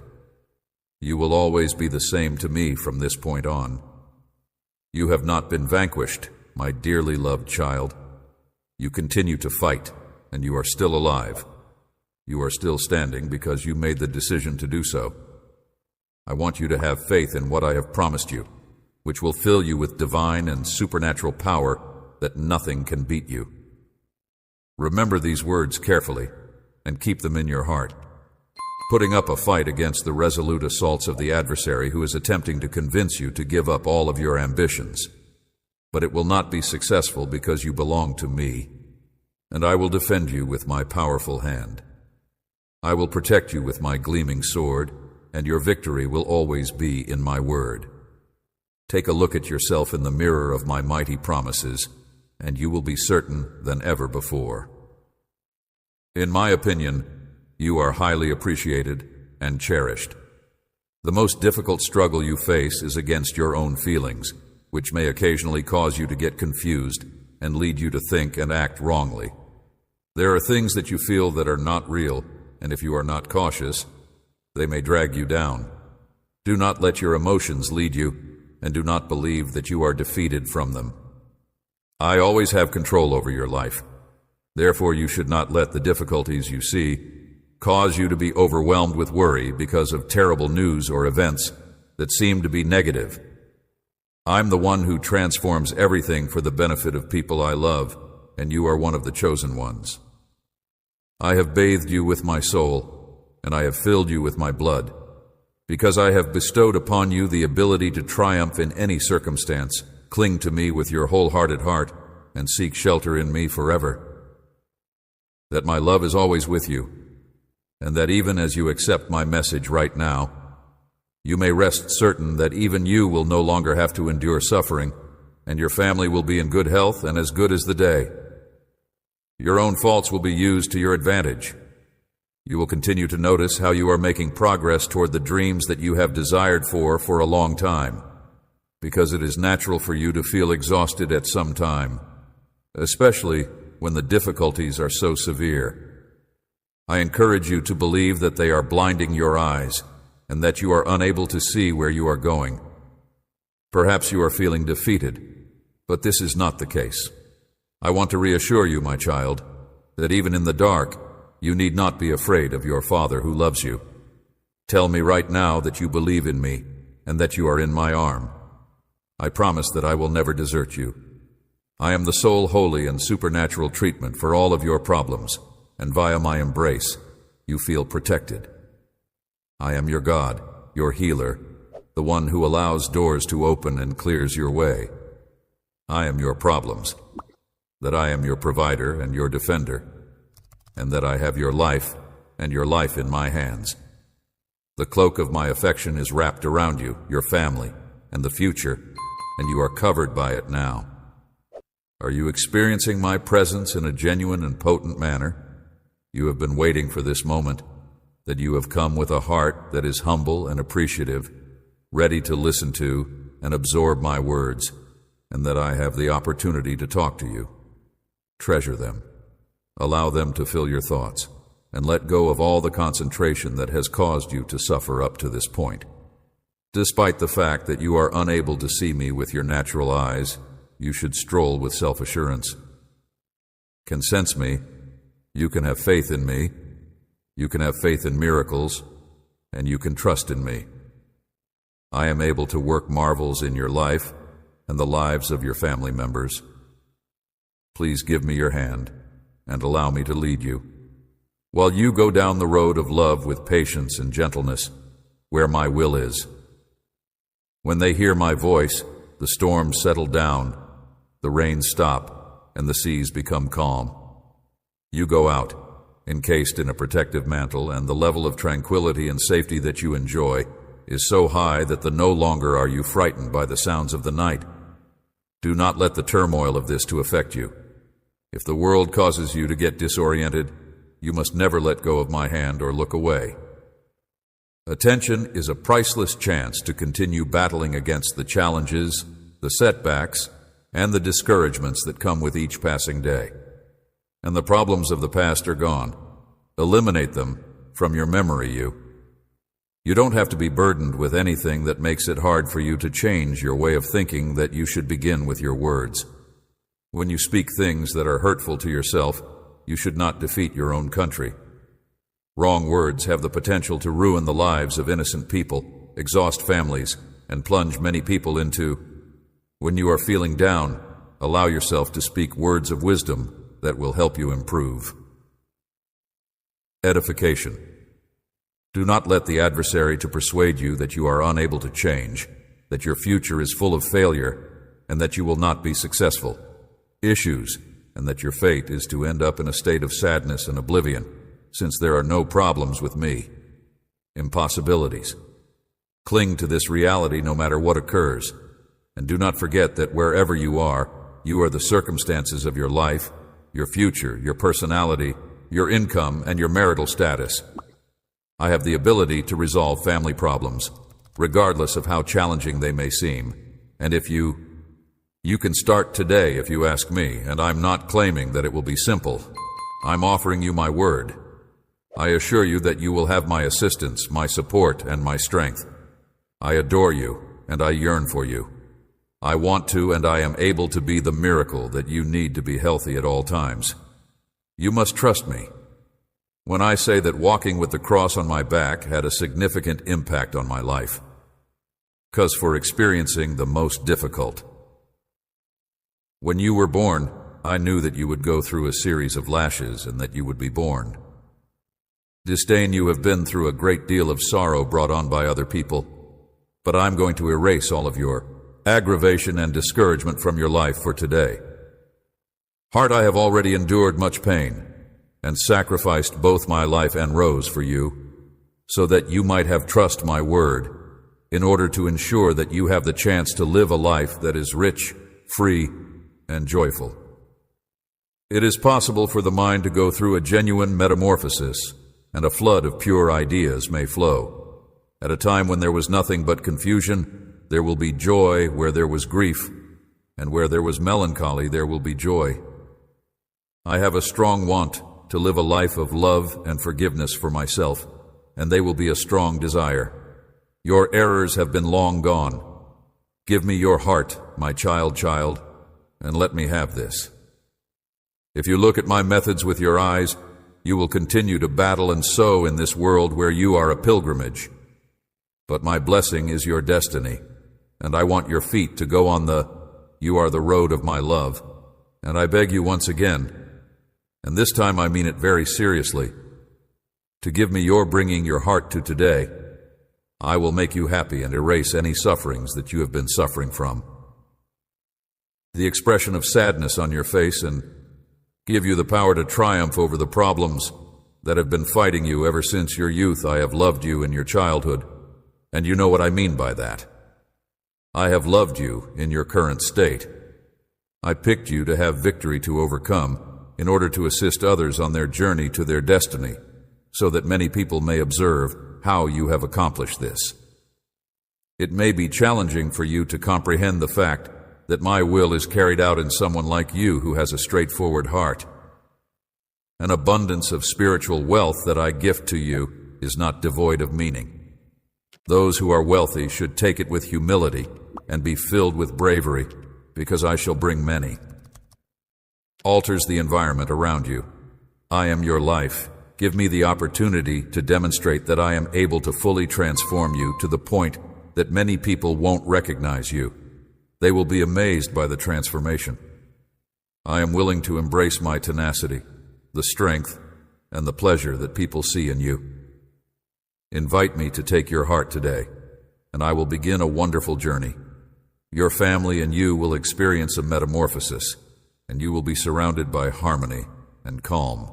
You will always be the same to me from this point on. You have not been vanquished, my dearly loved child. You continue to fight, and you are still alive. You are still standing because you made the decision to do so. I want you to have faith in what I have promised you, which will fill you with divine and supernatural power that nothing can beat you. Remember these words carefully and keep them in your heart. Putting up a fight against the resolute assaults of the adversary who is attempting to convince you to give up all of your ambitions. But it will not be successful because you belong to me, and I will defend you with my powerful hand. I will protect you with my gleaming sword, and your victory will always be in my word. Take a look at yourself in the mirror of my mighty promises, and you will be certain than ever before. In my opinion, you are highly appreciated and cherished. The most difficult struggle you face is against your own feelings, which may occasionally cause you to get confused and lead you to think and act wrongly. There are things that you feel that are not real, and if you are not cautious, they may drag you down. Do not let your emotions lead you, and do not believe that you are defeated from them. I always have control over your life. Therefore, you should not let the difficulties you see cause you to be overwhelmed with worry because of terrible news or events that seem to be negative. I'm the one who transforms everything for the benefit of people I love, and you are one of the chosen ones. I have bathed you with my soul, and I have filled you with my blood, because I have bestowed upon you the ability to triumph in any circumstance. Cling to me with your wholehearted heart, and seek shelter in me forever. That my love is always with you, and that even as you accept my message right now, you may rest certain that even you will no longer have to endure suffering, and your family will be in good health and as good as the day. Your own faults will be used to your advantage. You will continue to notice how you are making progress toward the dreams that you have desired for a long time, because it is natural for you to feel exhausted at some time. especially when the difficulties are so severe. I encourage you to believe that they are blinding your eyes and that you are unable to see where you are going. Perhaps you are feeling defeated, but this is not the case. I want to reassure you, my child, that even in the dark, you need not be afraid of your Father who loves you. Tell me right now that you believe in me and that you are in my arm. I promise that I will never desert you. I am the sole holy and supernatural treatment for all of your problems, and via my embrace, you feel protected. I am your God, your healer, the one who allows doors to open and clears your way. I am your problems, that I am your provider and your defender, and that I have your life and your life in my hands. The cloak of my affection is wrapped around you, your family, and the future, and you are covered by it now. Are you experiencing my presence in a genuine and potent manner? You have been waiting for this moment, that you have come with a heart that is humble and appreciative, ready to listen to and absorb my words, and that I have the opportunity to talk to you. Treasure them. Allow them to fill your thoughts, and let go of all the concentration that has caused you to suffer up to this point. Despite the fact that you are unable to see me with your natural eyes, you should stroll with self-assurance. Can sense me. You can have faith in me. You can have faith in miracles, and you can trust in me. I am able to work marvels in your life and the lives of your family members. Please give me your hand and allow me to lead you, while you go down the road of love with patience and gentleness, where my will is. When they hear my voice, the storms settle down, the rains stop, and the seas become calm. You go out, encased in a protective mantle, and the level of tranquility and safety that you enjoy is so high that no longer are you frightened by the sounds of the night. Do not let the turmoil of this to affect you. If the world causes you to get disoriented, you must never let go of my hand or look away. Attention is a priceless chance to continue battling against the challenges, the setbacks, and the discouragements that come with each passing day. And the problems of the past are gone. Eliminate them from your memory, You don't have to be burdened with anything that makes it hard for you to change your way of thinking that you should begin with your words. When you speak things that are hurtful to yourself, you should not defeat your own country. Wrong words have the potential to ruin the lives of innocent people, exhaust families, and plunge many people into. When you are feeling down, allow yourself to speak words of wisdom that will help you improve. Edification. Do not let the adversary to persuade you that you are unable to change, that your future is full of failure, and that you will not be successful. Issues, and that your fate is to end up in a state of sadness and oblivion, since there are no problems with me. Impossibilities. Cling to this reality no matter what occurs, and do not forget that wherever you are the circumstances of your life, your future, your personality, your income, and your marital status. I have the ability to resolve family problems, regardless of how challenging they may seem, and if you can start today if you ask me, and I'm not claiming that it will be simple. I'm offering you my word. I assure you that you will have my assistance, my support, and my strength. I adore you, and I yearn for you. I want to, and I am able to be the miracle that you need to be healthy at all times. You must trust me when I say that walking with the cross on my back had a significant impact on my life. 'Cause for experiencing the most difficult. When you were born, I knew that you would go through a series of lashes and that you would be born. Disdain, you have been through a great deal of sorrow brought on by other people, but I'm going to erase all of your aggravation and discouragement from your life for today. Heart, I have already endured much pain and sacrificed both my life and rose for you, so that you might have trust my word, in order to ensure that you have the chance to live a life that is rich, free, and joyful. It is possible for the mind to go through a genuine metamorphosis, and a flood of pure ideas may flow. At a time when there was nothing but confusion, there will be joy where there was grief, and where there was melancholy, there will be joy. I have a strong want to live a life of love and forgiveness for myself, and they will be a strong desire. Your errors have been long gone. Give me your heart, my child, and let me have this. If you look at my methods with your eyes, you will continue to battle and sow in this world where you are a pilgrimage. But my blessing is your destiny, and I want your feet to go on you are the road of my love. And I beg you once again, and this time I mean it very seriously, to give me your bringing your heart to today. I will make you happy and erase any sufferings that you have been suffering from. The expression of sadness on your face and give you the power to triumph over the problems that have been fighting you ever since your youth. I have loved you in your childhood, and you know what I mean by that. I have loved you in your current state. I picked you to have victory to overcome in order to assist others on their journey to their destiny, so that many people may observe how you have accomplished this. It may be challenging for you to comprehend the fact that my will is carried out in someone like you who has a straightforward heart. An abundance of spiritual wealth that I gift to you is not devoid of meaning. Those who are wealthy should take it with humility and be filled with bravery, because I shall bring many. Alters the environment around you. I am your life. Give me the opportunity to demonstrate that I am able to fully transform you to the point that many people won't recognize you. They will be amazed by the transformation. I am willing to embrace my tenacity, the strength, and the pleasure that people see in you. Invite me to take your heart today, and I will begin a wonderful journey. Your family and you will experience a metamorphosis, and you will be surrounded by harmony and calm.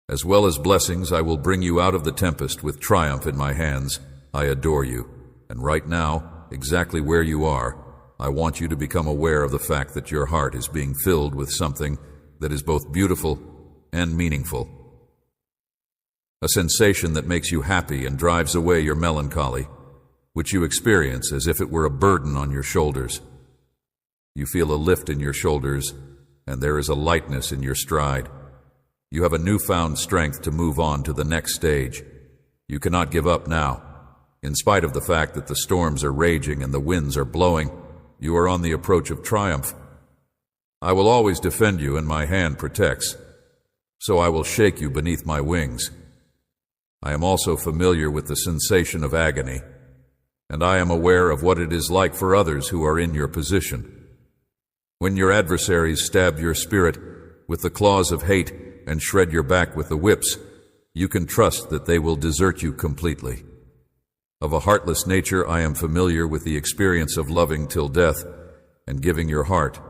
As well as blessings, I will bring you out of the tempest with triumph in my hands. I adore you, and right now, exactly where you are, I want you to become aware of the fact that your heart is being filled with something that is both beautiful and meaningful. A sensation that makes you happy and drives away your melancholy, which you experience as if it were a burden on your shoulders. You feel a lift in your shoulders, and there is a lightness in your stride. You have a newfound strength to move on to the next stage. You cannot give up now. In spite of the fact that the storms are raging and the winds are blowing, you are on the approach of triumph. I will always defend you, and my hand protects. So I will shake you beneath my wings. I am also familiar with the sensation of agony, and I am aware of what it is like for others who are in your position. When your adversaries stab your spirit with the claws of hate and shred your back with the whips, you can trust that they will desert you completely. Of a heartless nature, I am familiar with the experience of loving till death and giving your heart,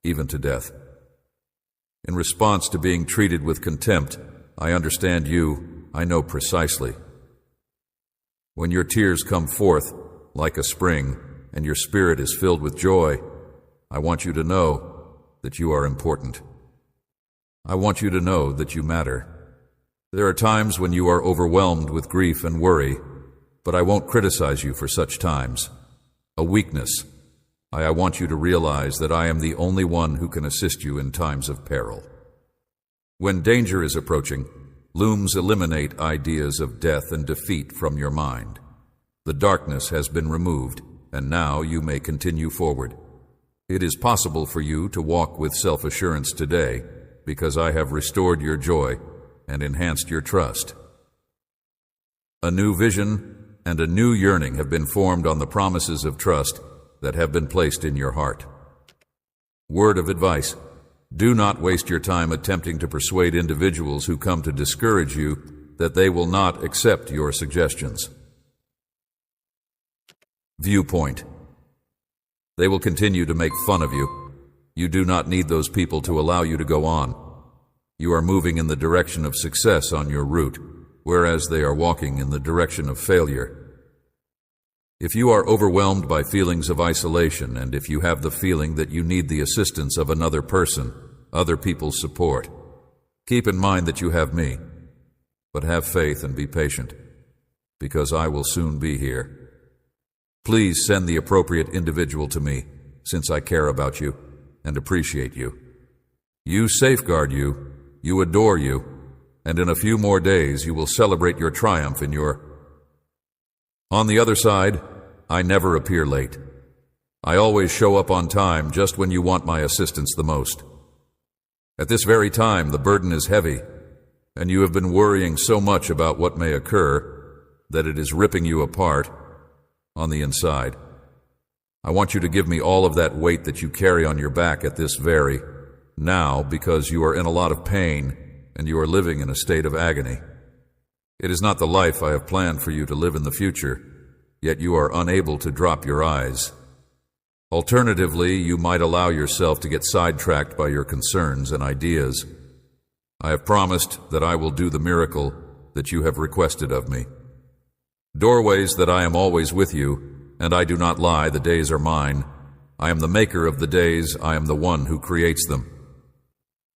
even to death. In response to being treated with contempt, I understand you, I know precisely. When your tears come forth like a spring and your spirit is filled with joy, I want you to know that you are important. I want you to know that you matter. There are times when you are overwhelmed with grief and worry, but I won't criticize you for such times. A weakness. I want you to realize that I am the only one who can assist you in times of peril. When danger is approaching, looms eliminate ideas of death and defeat from your mind. The darkness has been removed, and now you may continue forward. It is possible for you to walk with self-assurance today, because I have restored your joy and enhanced your trust. A new vision and a new yearning have been formed on the promises of trust that have been placed in your heart. Word of advice: do not waste your time attempting to persuade individuals who come to discourage you that they will not accept your suggestions. Viewpoint: they will continue to make fun of you. You do not need those people to allow you to go on. You are moving in the direction of success on your route, whereas they are walking in the direction of failure. If you are overwhelmed by feelings of isolation, and if you have the feeling that you need the assistance of another person, other people's support, keep in mind that you have me. But have faith and be patient, because I will soon be here. Please send the appropriate individual to me, since I care about you and appreciate you. You safeguard you, you adore you, and in a few more days you will celebrate your triumph in your... On the other side, I never appear late. I always show up on time just when you want my assistance the most. At this very time, the burden is heavy, and you have been worrying so much about what may occur that it is ripping you apart on the inside. I want you to give me all of that weight that you carry on your back at this very now, because you are in a lot of pain and you are living in a state of agony. It is not the life I have planned for you to live in the future, yet you are unable to drop your eyes. Alternatively, you might allow yourself to get sidetracked by your concerns and ideas. I have promised that I will do the miracle that you have requested of me. Doorways that I am always with you, and I do not lie, the days are mine. I am the maker of the days, I am the one who creates them.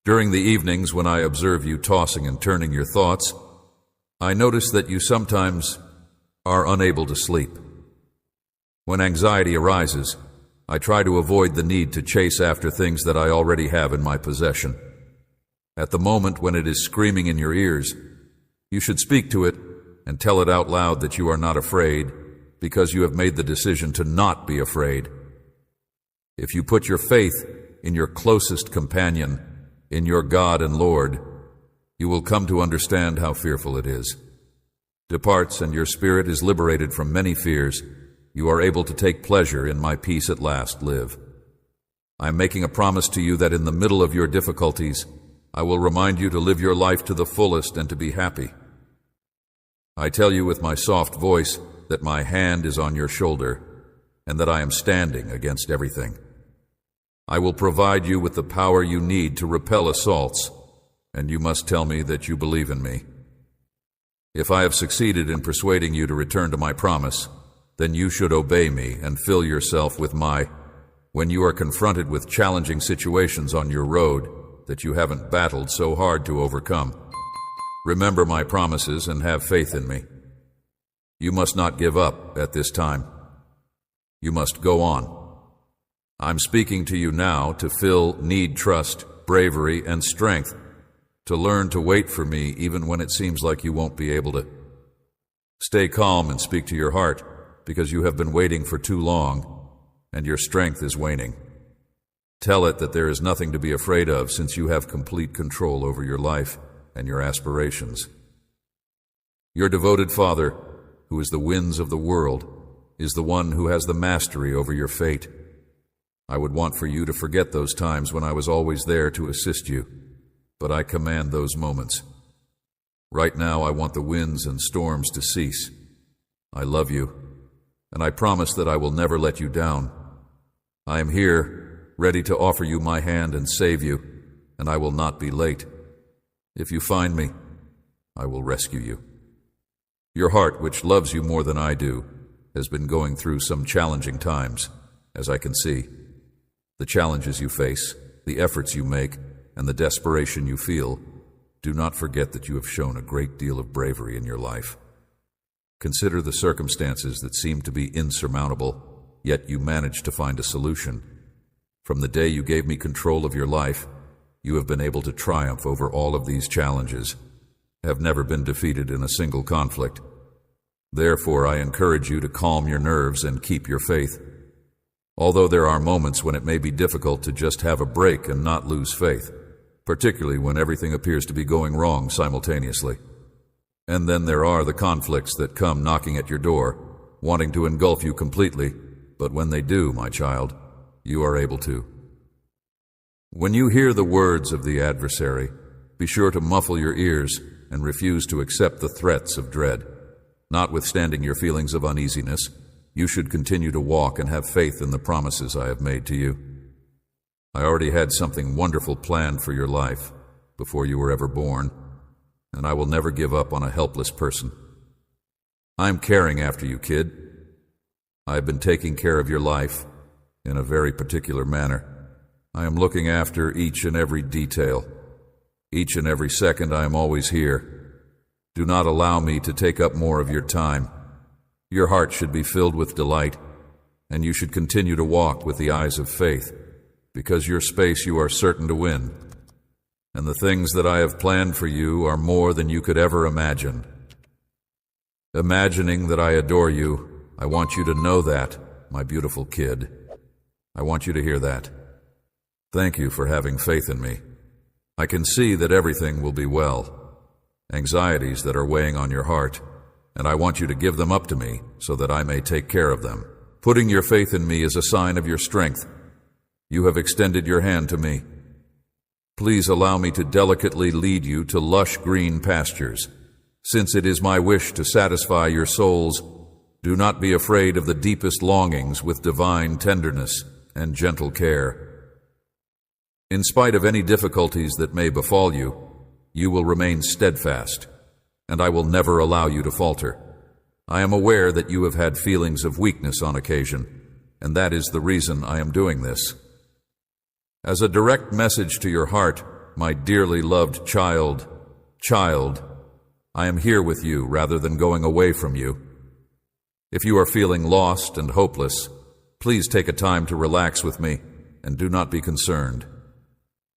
During the evenings when I observe you tossing and turning your thoughts, I notice that you sometimes are unable to sleep. When anxiety arises, I try to avoid the need to chase after things that I already have in my possession. At the moment when it is screaming in your ears, you should speak to it and tell it out loud that you are not afraid, because you have made the decision to not be afraid. If you put your faith in your closest companion, in your God and Lord, you will come to understand how fearful it is. Departs and your spirit is liberated from many fears. You are able to take pleasure in my peace at last live. I am making a promise to you that in the middle of your difficulties, I will remind you to live your life to the fullest and to be happy. I tell you with my soft voice that my hand is on your shoulder and that I am standing against everything. I will provide you with the power you need to repel assaults, and you must tell me that you believe in me. If I have succeeded in persuading you to return to my promise, then you should obey me and fill yourself with when you are confronted with challenging situations on your road that you haven't battled so hard to overcome. Remember my promises and have faith in me. You must not give up at this time. You must go on. I'm speaking to you now to need trust, bravery, and strength to learn to wait for me even when it seems like you won't be able to. Stay calm and speak to your heart, because you have been waiting for too long and your strength is waning. Tell it that there is nothing to be afraid of, since you have complete control over your life and your aspirations. Your devoted Father, who is the winds of the world, is the one who has the mastery over your fate. I would want for you to forget those times when I was always there to assist you, but I command those moments. Right now I want the winds and storms to cease. I love you, and I promise that I will never let you down. I am here, ready to offer you my hand and save you, and I will not be late. If you find me, I will rescue you. Your heart, which loves you more than I do, has been going through some challenging times, as I can see. The challenges you face, the efforts you make, and the desperation you feel, do not forget that you have shown a great deal of bravery in your life. Consider the circumstances that seem to be insurmountable, yet you managed to find a solution. From the day you gave me control of your life, you have been able to triumph over all of these challenges, have never been defeated in a single conflict. Therefore, I encourage you to calm your nerves and keep your faith. Although there are moments when it may be difficult to just have a break and not lose faith, particularly when everything appears to be going wrong simultaneously. And then there are the conflicts that come knocking at your door, wanting to engulf you completely, but when they do, my child, you are able to. When you hear the words of the adversary, be sure to muffle your ears and refuse to accept the threats of dread. Notwithstanding your feelings of uneasiness, you should continue to walk and have faith in the promises I have made to you. I already had something wonderful planned for your life before you were ever born, and I will never give up on a helpless person. I'm caring after you, kid. I have been taking care of your life in a very particular manner. I am looking after each and every detail. Each and every second I am always here. Do not allow me to take up more of your time. Your heart should be filled with delight, and you should continue to walk with the eyes of faith, because your space you are certain to win. and the things that I have planned for you are more than you could ever imagine. Imagining that I adore you, I want you to know that, my beautiful kid. I want you to hear that. Thank you for having faith in me. I can see that everything will be well. Anxieties that are weighing on your heart, and I want you to give them up to me so that I may take care of them. Putting your faith in me is a sign of your strength. You have extended your hand to me. Please allow me to delicately lead you to lush green pastures. Since it is my wish to satisfy your souls, do not be afraid of the deepest longings with divine tenderness and gentle care. In spite of any difficulties that may befall you, you will remain steadfast, and I will never allow you to falter. I am aware that you have had feelings of weakness on occasion, and that is the reason I am doing this. As a direct message to your heart, my dearly loved child, I am here with you rather than going away from you. If you are feeling lost and hopeless, please take a time to relax with me and do not be concerned.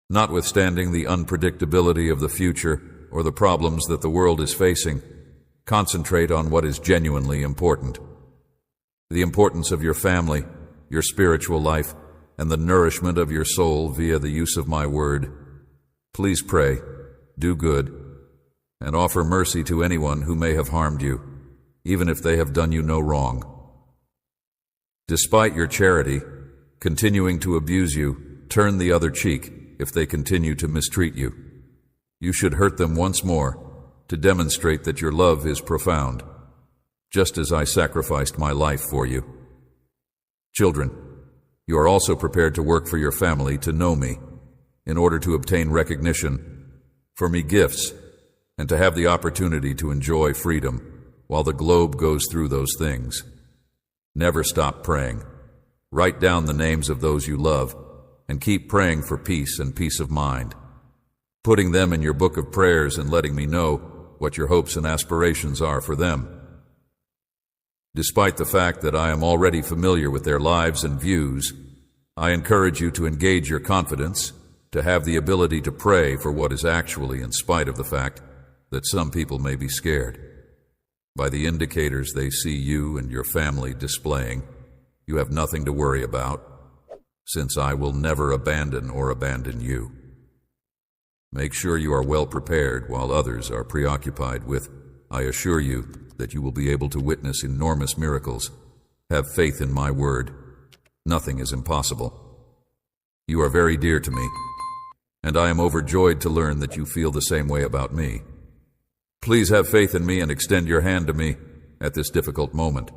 Notwithstanding the unpredictability of the future or the problems that the world is facing, concentrate on what is genuinely important. The importance of your family, your spiritual life, and the nourishment of your soul via the use of my word. Please pray, do good, and offer mercy to anyone who may have harmed you, even if they have done you no wrong. Despite your charity, continuing to abuse you, turn the other cheek if they continue to mistreat you. You should hurt them once more to demonstrate that your love is profound, just as I sacrificed my life for you. Children, you are also prepared to work for your family to know me, in order to obtain recognition, for me gifts, and to have the opportunity to enjoy freedom while the globe goes through those things. Never stop praying. Write down the names of those you love, and keep praying for peace and peace of mind, putting them in your book of prayers and letting me know what your hopes and aspirations are for them. Despite the fact that I am already familiar with their lives and views, I encourage you to engage your confidence, to have the ability to pray for what is actually in spite of the fact that some people may be scared. By the indicators they see you and your family displaying, you have nothing to worry about, since I will never abandon or abandon you. Make sure you are well prepared while others are preoccupied with, I assure you that you will be able to witness enormous miracles. Have faith in my word. Nothing is impossible. You are very dear to me, and I am overjoyed to learn that you feel the same way about me. Please have faith in me and extend your hand to me at this difficult moment.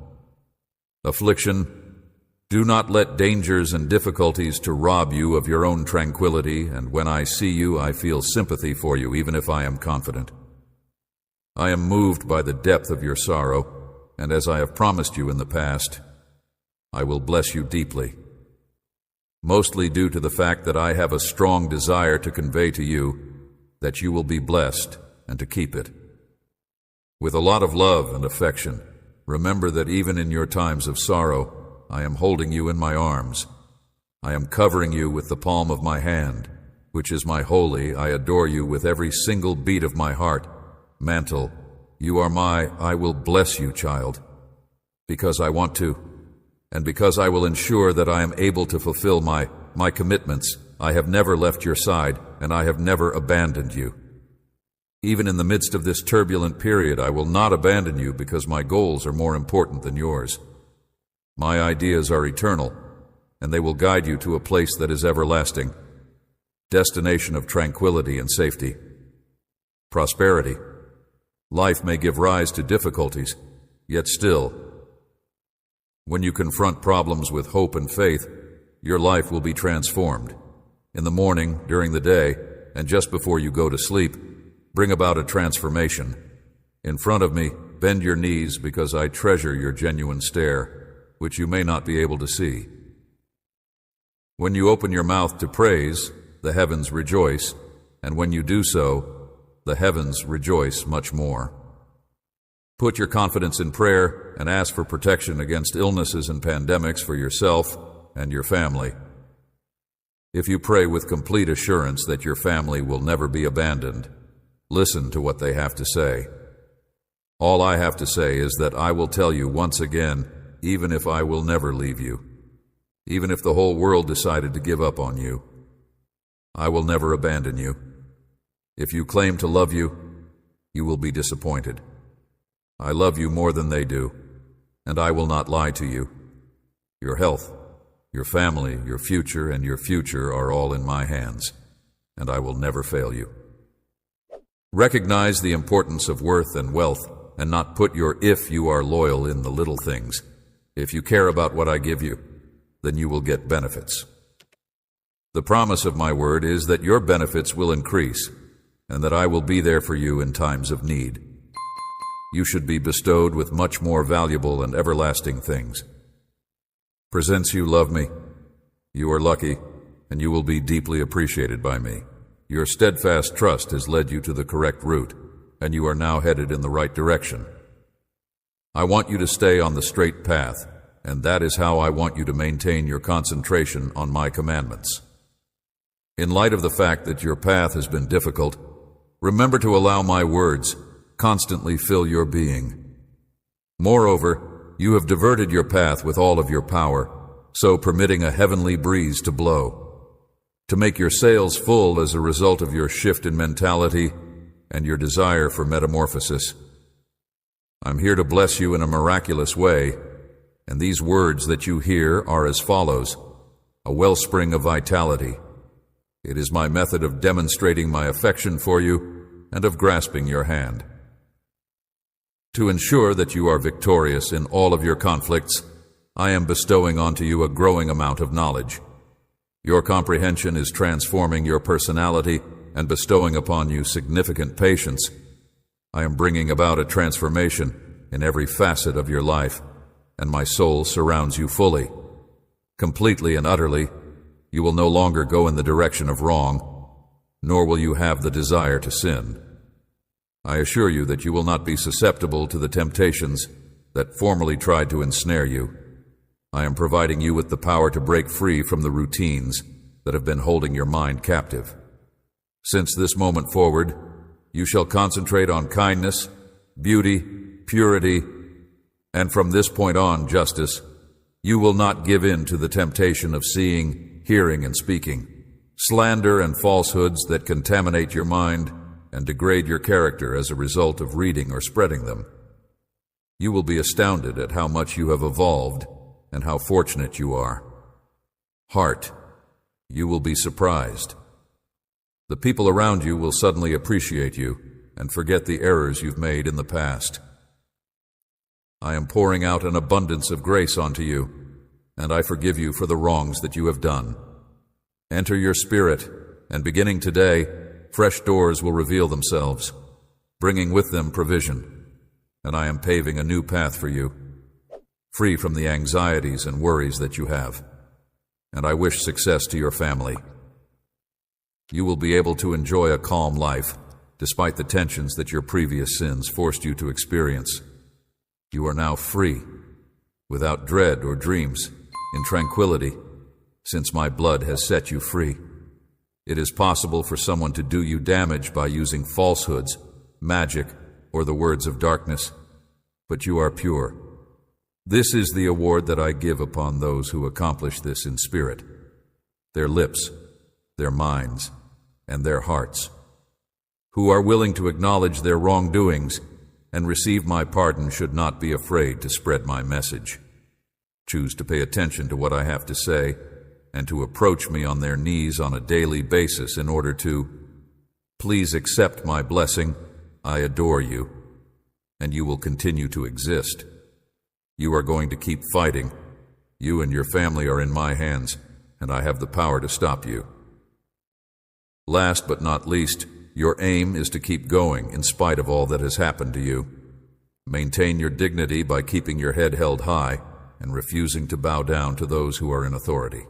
Affliction, do not let dangers and difficulties to rob you of your own tranquility, and when I see you, I feel sympathy for you, even if I am confident. I am moved by the depth of your sorrow, and as I have promised you in the past, I will bless you deeply, mostly due to the fact that I have a strong desire to convey to you that you will be blessed and to keep it. With a lot of love and affection, remember that even in your times of sorrow, I am holding you in my arms. I am covering you with the palm of my hand, which is my holy, I adore you with every single beat of my heart, mantle. You are my, I will bless you, child, because I want to, and because I will ensure that I am able to fulfill my commitments. I have never left your side, and I have never abandoned you. Even in the midst of this turbulent period, I will not abandon you because my goals are more important than yours. My ideas are eternal, and they will guide you to a place that is everlasting, destination of tranquility and safety. Prosperity. Life may give rise to difficulties, yet still, when you confront problems with hope and faith, your life will be transformed. In the morning, during the day, and just before you go to sleep, bring about a transformation. In front of me, bend your knees because I treasure your genuine stare, which you may not be able to see. When you open your mouth to praise, the heavens rejoice, and when you do so, the heavens rejoice much more. Put your confidence in prayer and ask for protection against illnesses and pandemics for yourself and your family. If you pray with complete assurance that your family will never be abandoned, listen to what they have to say. All I have to say is that I will tell you once again, even if I will never leave you, even if the whole world decided to give up on you, I will never abandon you. If you claim to love you, you will be disappointed. I love you more than they do, and I will not lie to you. Your health, your family, your future, and your future are all in my hands, and I will never fail you. Recognize the importance of worth and wealth, and not put your if you are loyal in the little things. If you care about what I give you, then you will get benefits. The promise of my word is that your benefits will increase, and that I will be there for you in times of need. You should be bestowed with much more valuable and everlasting things. For since you love me, you are lucky, and you will be deeply appreciated by me. Your steadfast trust has led you to the correct route, and you are now headed in the right direction. I want you to stay on the straight path, and that is how I want you to maintain your concentration on my commandments. In light of the fact that your path has been difficult, remember to allow my words constantly fill your being. Moreover, you have diverted your path with all of your power, so permitting a heavenly breeze to blow, to make your sails full as a result of your shift in mentality and your desire for metamorphosis. I'm here to bless you in a miraculous way, and these words that you hear are as follows: a wellspring of vitality. It is my method of demonstrating my affection for you and of grasping your hand. To ensure that you are victorious in all of your conflicts, I am bestowing onto you a growing amount of knowledge. Your comprehension is transforming your personality and bestowing upon you significant patience. I am bringing about a transformation in every facet of your life, and my soul surrounds you fully. Completely and utterly, you will no longer go in the direction of wrong, nor will you have the desire to sin. I assure you that you will not be susceptible to the temptations that formerly tried to ensnare you. I am providing you with the power to break free from the routines that have been holding your mind captive. Since this moment forward, you shall concentrate on kindness, beauty, purity, and from this point on, justice. You will not give in to the temptation of seeing, hearing, and speaking, slander and falsehoods that contaminate your mind and degrade your character as a result of reading or spreading them. You will be astounded at how much you have evolved and how fortunate you are. Heart, you will be surprised. The people around you will suddenly appreciate you and forget the errors you've made in the past. I am pouring out an abundance of grace onto you, and I forgive you for the wrongs that you have done. Enter your spirit, and beginning today, fresh doors will reveal themselves, bringing with them provision, and I am paving a new path for you, free from the anxieties and worries that you have, and I wish success to your family. You will be able to enjoy a calm life, despite the tensions that your previous sins forced you to experience. You are now free, without dread or dreams, in tranquility, since my blood has set you free. It is possible for someone to do you damage by using falsehoods, magic, or the words of darkness, but you are pure. This is the award that I give upon those who accomplish this in spirit, their lips, their minds, and their hearts, who are willing to acknowledge their wrongdoings and receive my pardon should not be afraid to spread my message. Choose to pay attention to what I have to say and to approach me on their knees on a daily basis in order to, please accept my blessing. I adore you, and you will continue to exist. You are going to keep fighting. You and your family are in my hands, and I have the power to stop you. Last but not least, your aim is to keep going in spite of all that has happened to you. Maintain your dignity by keeping your head held high and refusing to bow down to those who are in authority.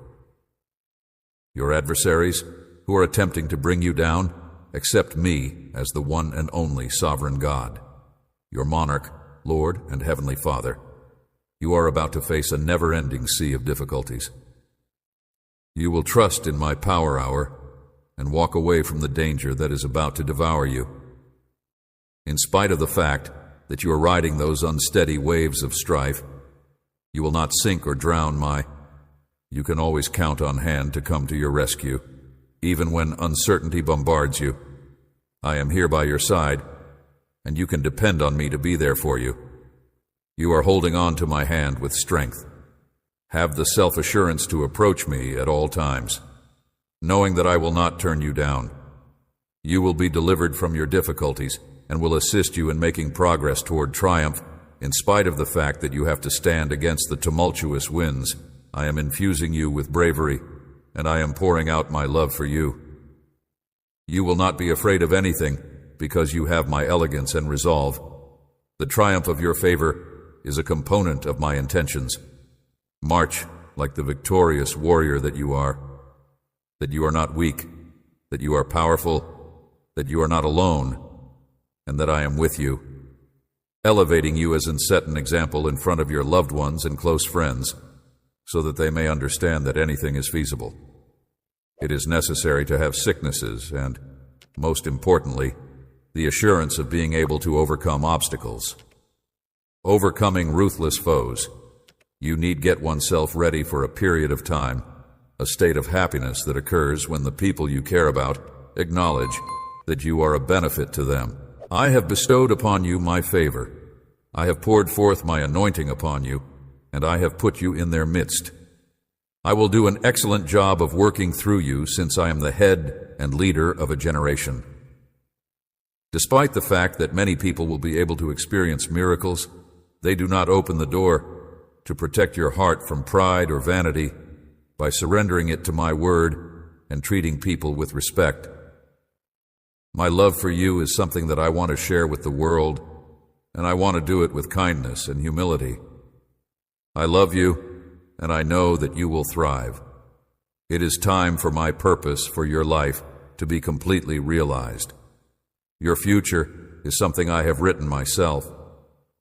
Your adversaries, who are attempting to bring you down, accept me as the one and only sovereign God, your monarch, Lord, and Heavenly Father. You are about to face a never-ending sea of difficulties. You will trust in my power hour and walk away from the danger that is about to devour you. In spite of the fact that you are riding those unsteady waves of strife, you will not sink or drown. You can always count on hand to come to your rescue, even when uncertainty bombards you. I am here by your side, and you can depend on me to be there for you. You are holding on to my hand with strength. Have the self-assurance to approach me at all times, knowing that I will not turn you down. You will be delivered from your difficulties and will assist you in making progress toward triumph, in spite of the fact that you have to stand against the tumultuous winds. I am infusing you with bravery, and I am pouring out my love for you. You will not be afraid of anything, because you have my elegance and resolve. The triumph of your favor is a component of my intentions. March like the victorious warrior that you are not weak, that you are powerful, that you are not alone, and that I am with you, elevating you as and set an example in front of your loved ones and close friends, so that they may understand that anything is feasible. It is necessary to have sicknesses and, most importantly, the assurance of being able to overcome obstacles. Overcoming ruthless foes, you need get oneself ready for a period of time, a state of happiness that occurs when the people you care about acknowledge that you are a benefit to them. I have bestowed upon you my favor. I have poured forth my anointing upon you, and I have put you in their midst. I will do an excellent job of working through you, since I am the head and leader of a generation. Despite the fact that many people will be able to experience miracles, they do not open the door to protect your heart from pride or vanity by surrendering it to my word and treating people with respect. My love for you is something that I want to share with the world, and I want to do it with kindness and humility. I love you, and I know that you will thrive. It is time for my purpose for your life to be completely realized. Your future is something I have written myself,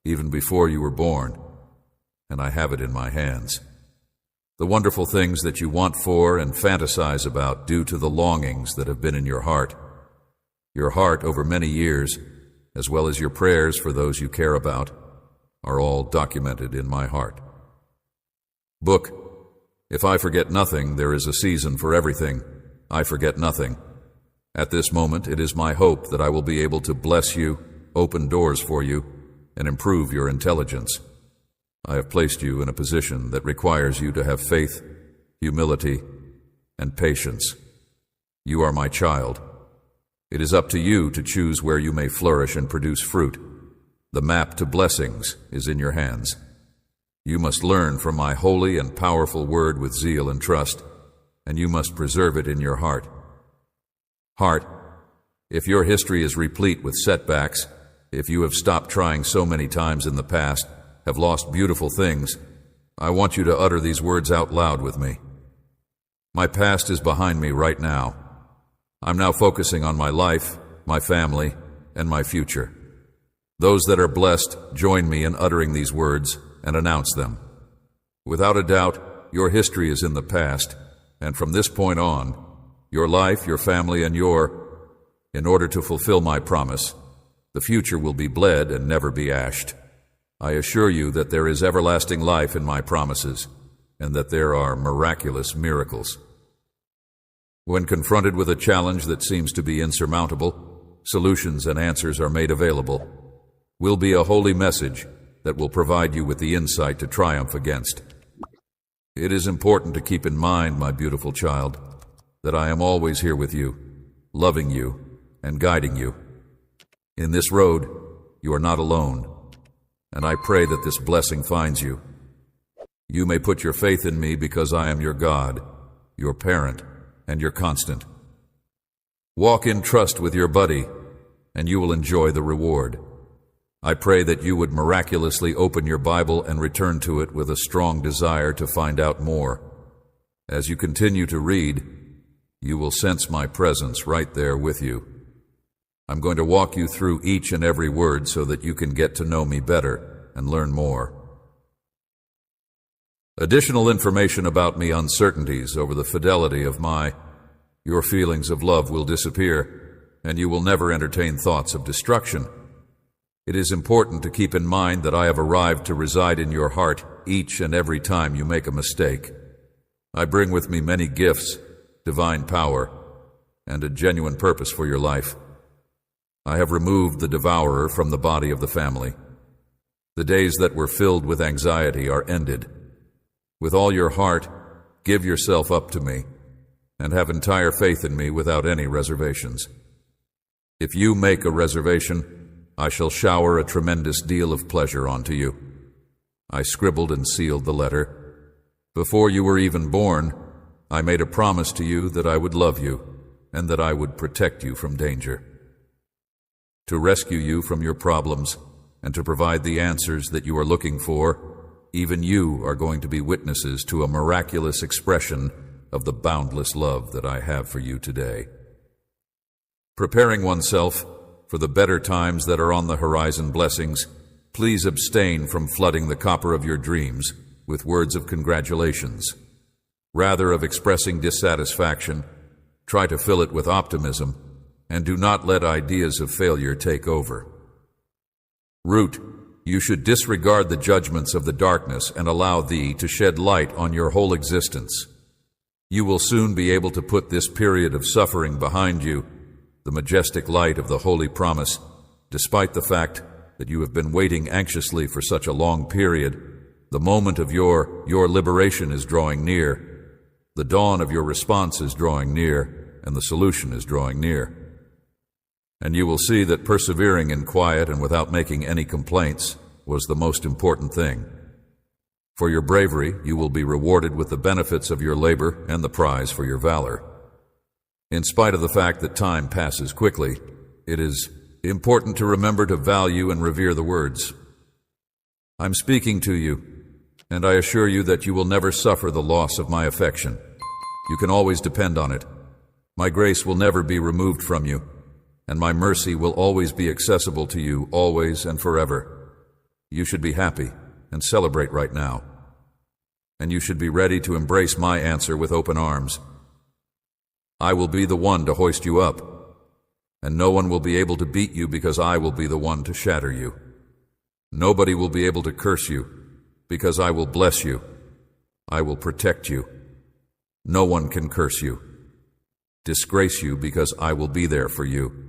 even before you were born, and I have it in my hands. The wonderful things that you want for and fantasize about due to the longings that have been in your heart over many years, as well as your prayers for those you care about, are all documented in my heart. Book, if I forget nothing, there is a season for everything. I forget nothing. At this moment, it is my hope that I will be able to bless you, open doors for you, and improve your intelligence. I have placed you in a position that requires you to have faith, humility, and patience. You are my child. It is up to you to choose where you may flourish and produce fruit. The map to blessings is in your hands. You must learn from my holy and powerful word with zeal and trust, and you must preserve it in your heart. Heart, if your history is replete with setbacks, if you have stopped trying so many times in the past, have lost beautiful things, I want you to utter these words out loud with me. My past is behind me right now. I'm now focusing on my life, my family, and my future. Those that are blessed, join me in uttering these words and announce them. Without a doubt, your history is in the past, and from this point on, your life, your family, and in order to fulfill my promise, the future will be bled and never be ashed. I assure you that there is everlasting life in my promises, and that there are miraculous miracles. When confronted with a challenge that seems to be insurmountable, solutions and answers are made available. Will be a holy message that will provide you with the insight to triumph against. It is important to keep in mind, my beautiful child, that I am always here with you, loving you and guiding you. In this road, you are not alone, and I pray that this blessing finds you. You may put your faith in me because I am your God, your parent, and your constant. Walk in trust with your buddy, and you will enjoy the reward. I pray that you would miraculously open your Bible and return to it with a strong desire to find out more. As you continue to read, you will sense my presence right there with you. I'm going to walk you through each and every word so that you can get to know me better and learn more. Additional information about me, uncertainties over the fidelity of your feelings of love will disappear, and you will never entertain thoughts of destruction. It is important to keep in mind that I have arrived to reside in your heart each and every time you make a mistake. I bring with me many gifts, divine power, and a genuine purpose for your life. I have removed the devourer from the body of the family. The days that were filled with anxiety are ended. With all your heart, give yourself up to me, and have entire faith in me without any reservations. If you make a reservation, I shall shower a tremendous deal of pleasure onto you. I scribbled and sealed the letter. Before you were even born, I made a promise to you that I would love you, and that I would protect you from danger. To rescue you from your problems, and to provide the answers that you are looking for, even you are going to be witnesses to a miraculous expression of the boundless love that I have for you today. Preparing oneself for the better times that are on the horizon blessings, please abstain from flooding the copper of your dreams with words of congratulations. Rather of expressing dissatisfaction, try to fill it with optimism, and do not let ideas of failure take over. Root, you should disregard the judgments of the darkness and allow thee to shed light on your whole existence. You will soon be able to put this period of suffering behind you, the majestic light of the holy promise, despite the fact that you have been waiting anxiously for such a long period. The moment of your liberation is drawing near. The dawn of your response is drawing near, and the solution is drawing near. And you will see that persevering in quiet and without making any complaints was the most important thing. For your bravery, you will be rewarded with the benefits of your labor and the prize for your valor. In spite of the fact that time passes quickly, it is important to remember to value and revere the words. I'm speaking to you, and I assure you that you will never suffer the loss of my affection. You can always depend on it. My grace will never be removed from you, and my mercy will always be accessible to you, always and forever. You should be happy and celebrate right now, and you should be ready to embrace my answer with open arms. I will be the one to hoist you up, and no one will be able to beat you because I will be the one to shatter you. Nobody will be able to curse you because I will bless you. I will protect you. No one can curse you, disgrace you because I will be there for you.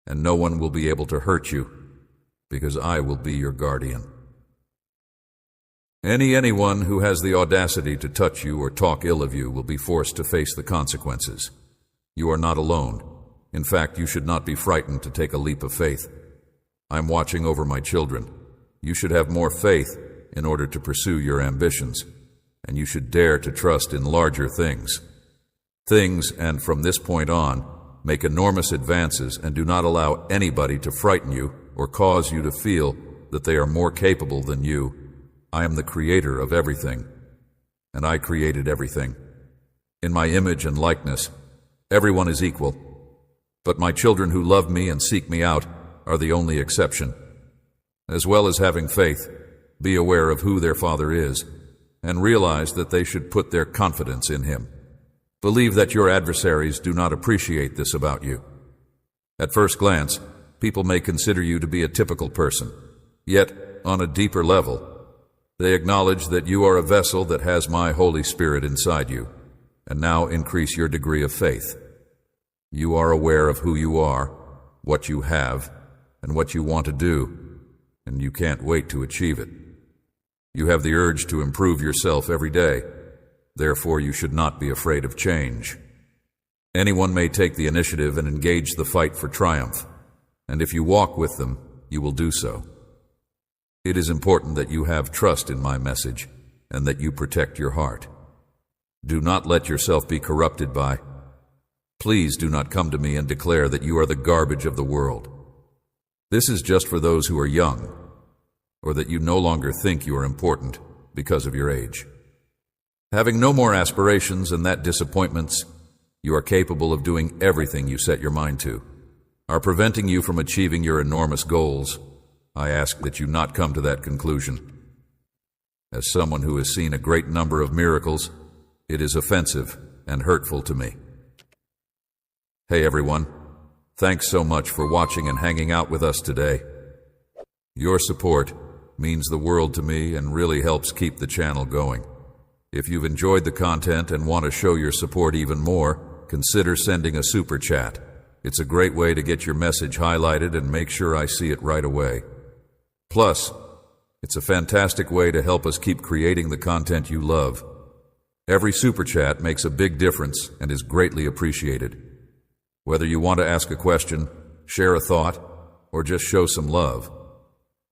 And no one will be able to hurt you, because I will be your guardian. Anyone who has the audacity to touch you or talk ill of you will be forced to face the consequences. You are not alone. In fact, you should not be frightened to take a leap of faith. I'm watching over my children. You should have more faith in order to pursue your ambitions, and you should dare to trust in larger things. And from this point on, make enormous advances and do not allow anybody to frighten you or cause you to feel that they are more capable than you. I am the creator of everything, and I created everything. In my image and likeness, everyone is equal, but my children who love me and seek me out are the only exception. As well as having faith, be aware of who their Father is, and realize that they should put their confidence in Him. Believe that your adversaries do not appreciate this about you. At first glance, people may consider you to be a typical person. Yet, on a deeper level, they acknowledge that you are a vessel that has my Holy Spirit inside you, and now increase your degree of faith. You are aware of who you are, what you have, and what you want to do, and you can't wait to achieve it. You have the urge to improve yourself every day. Therefore, you should not be afraid of change. Anyone may take the initiative and engage the fight for triumph, and if you walk with them, you will do so. It is important that you have trust in my message and that you protect your heart. Do not let yourself be corrupted by. Please do not come to me and declare that you are the garbage of the world. This is just for those who are young, or that you no longer think you are important because of your age. Having no more aspirations and that disappointments, you are capable of doing everything you set your mind to, are preventing you from achieving your enormous goals, I ask that you not come to that conclusion. As someone who has seen a great number of miracles, it is offensive and hurtful to me. Hey everyone, thanks so much for watching and hanging out with us today. Your support means the world to me and really helps keep the channel going. If you've enjoyed the content and want to show your support even more, consider sending a super chat. It's a great way to get your message highlighted and make sure I see it right away. Plus, it's a fantastic way to help us keep creating the content you love. Every super chat makes a big difference and is greatly appreciated. Whether you want to ask a question, share a thought, or just show some love,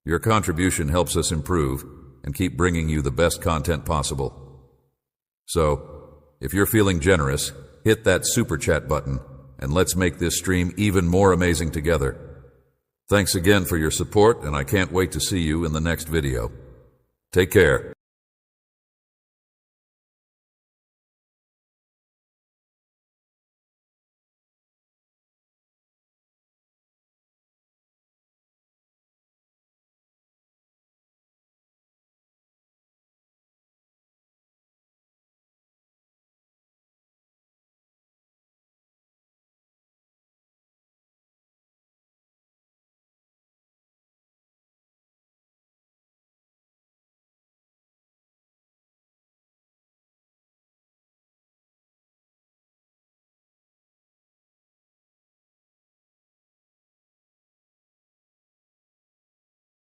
your contribution helps us improve and keep bringing you the best content possible. So, if you're feeling generous, hit that super chat button and let's make this stream even more amazing together. Thanks again for your support, and I can't wait to see you in the next video. Take care.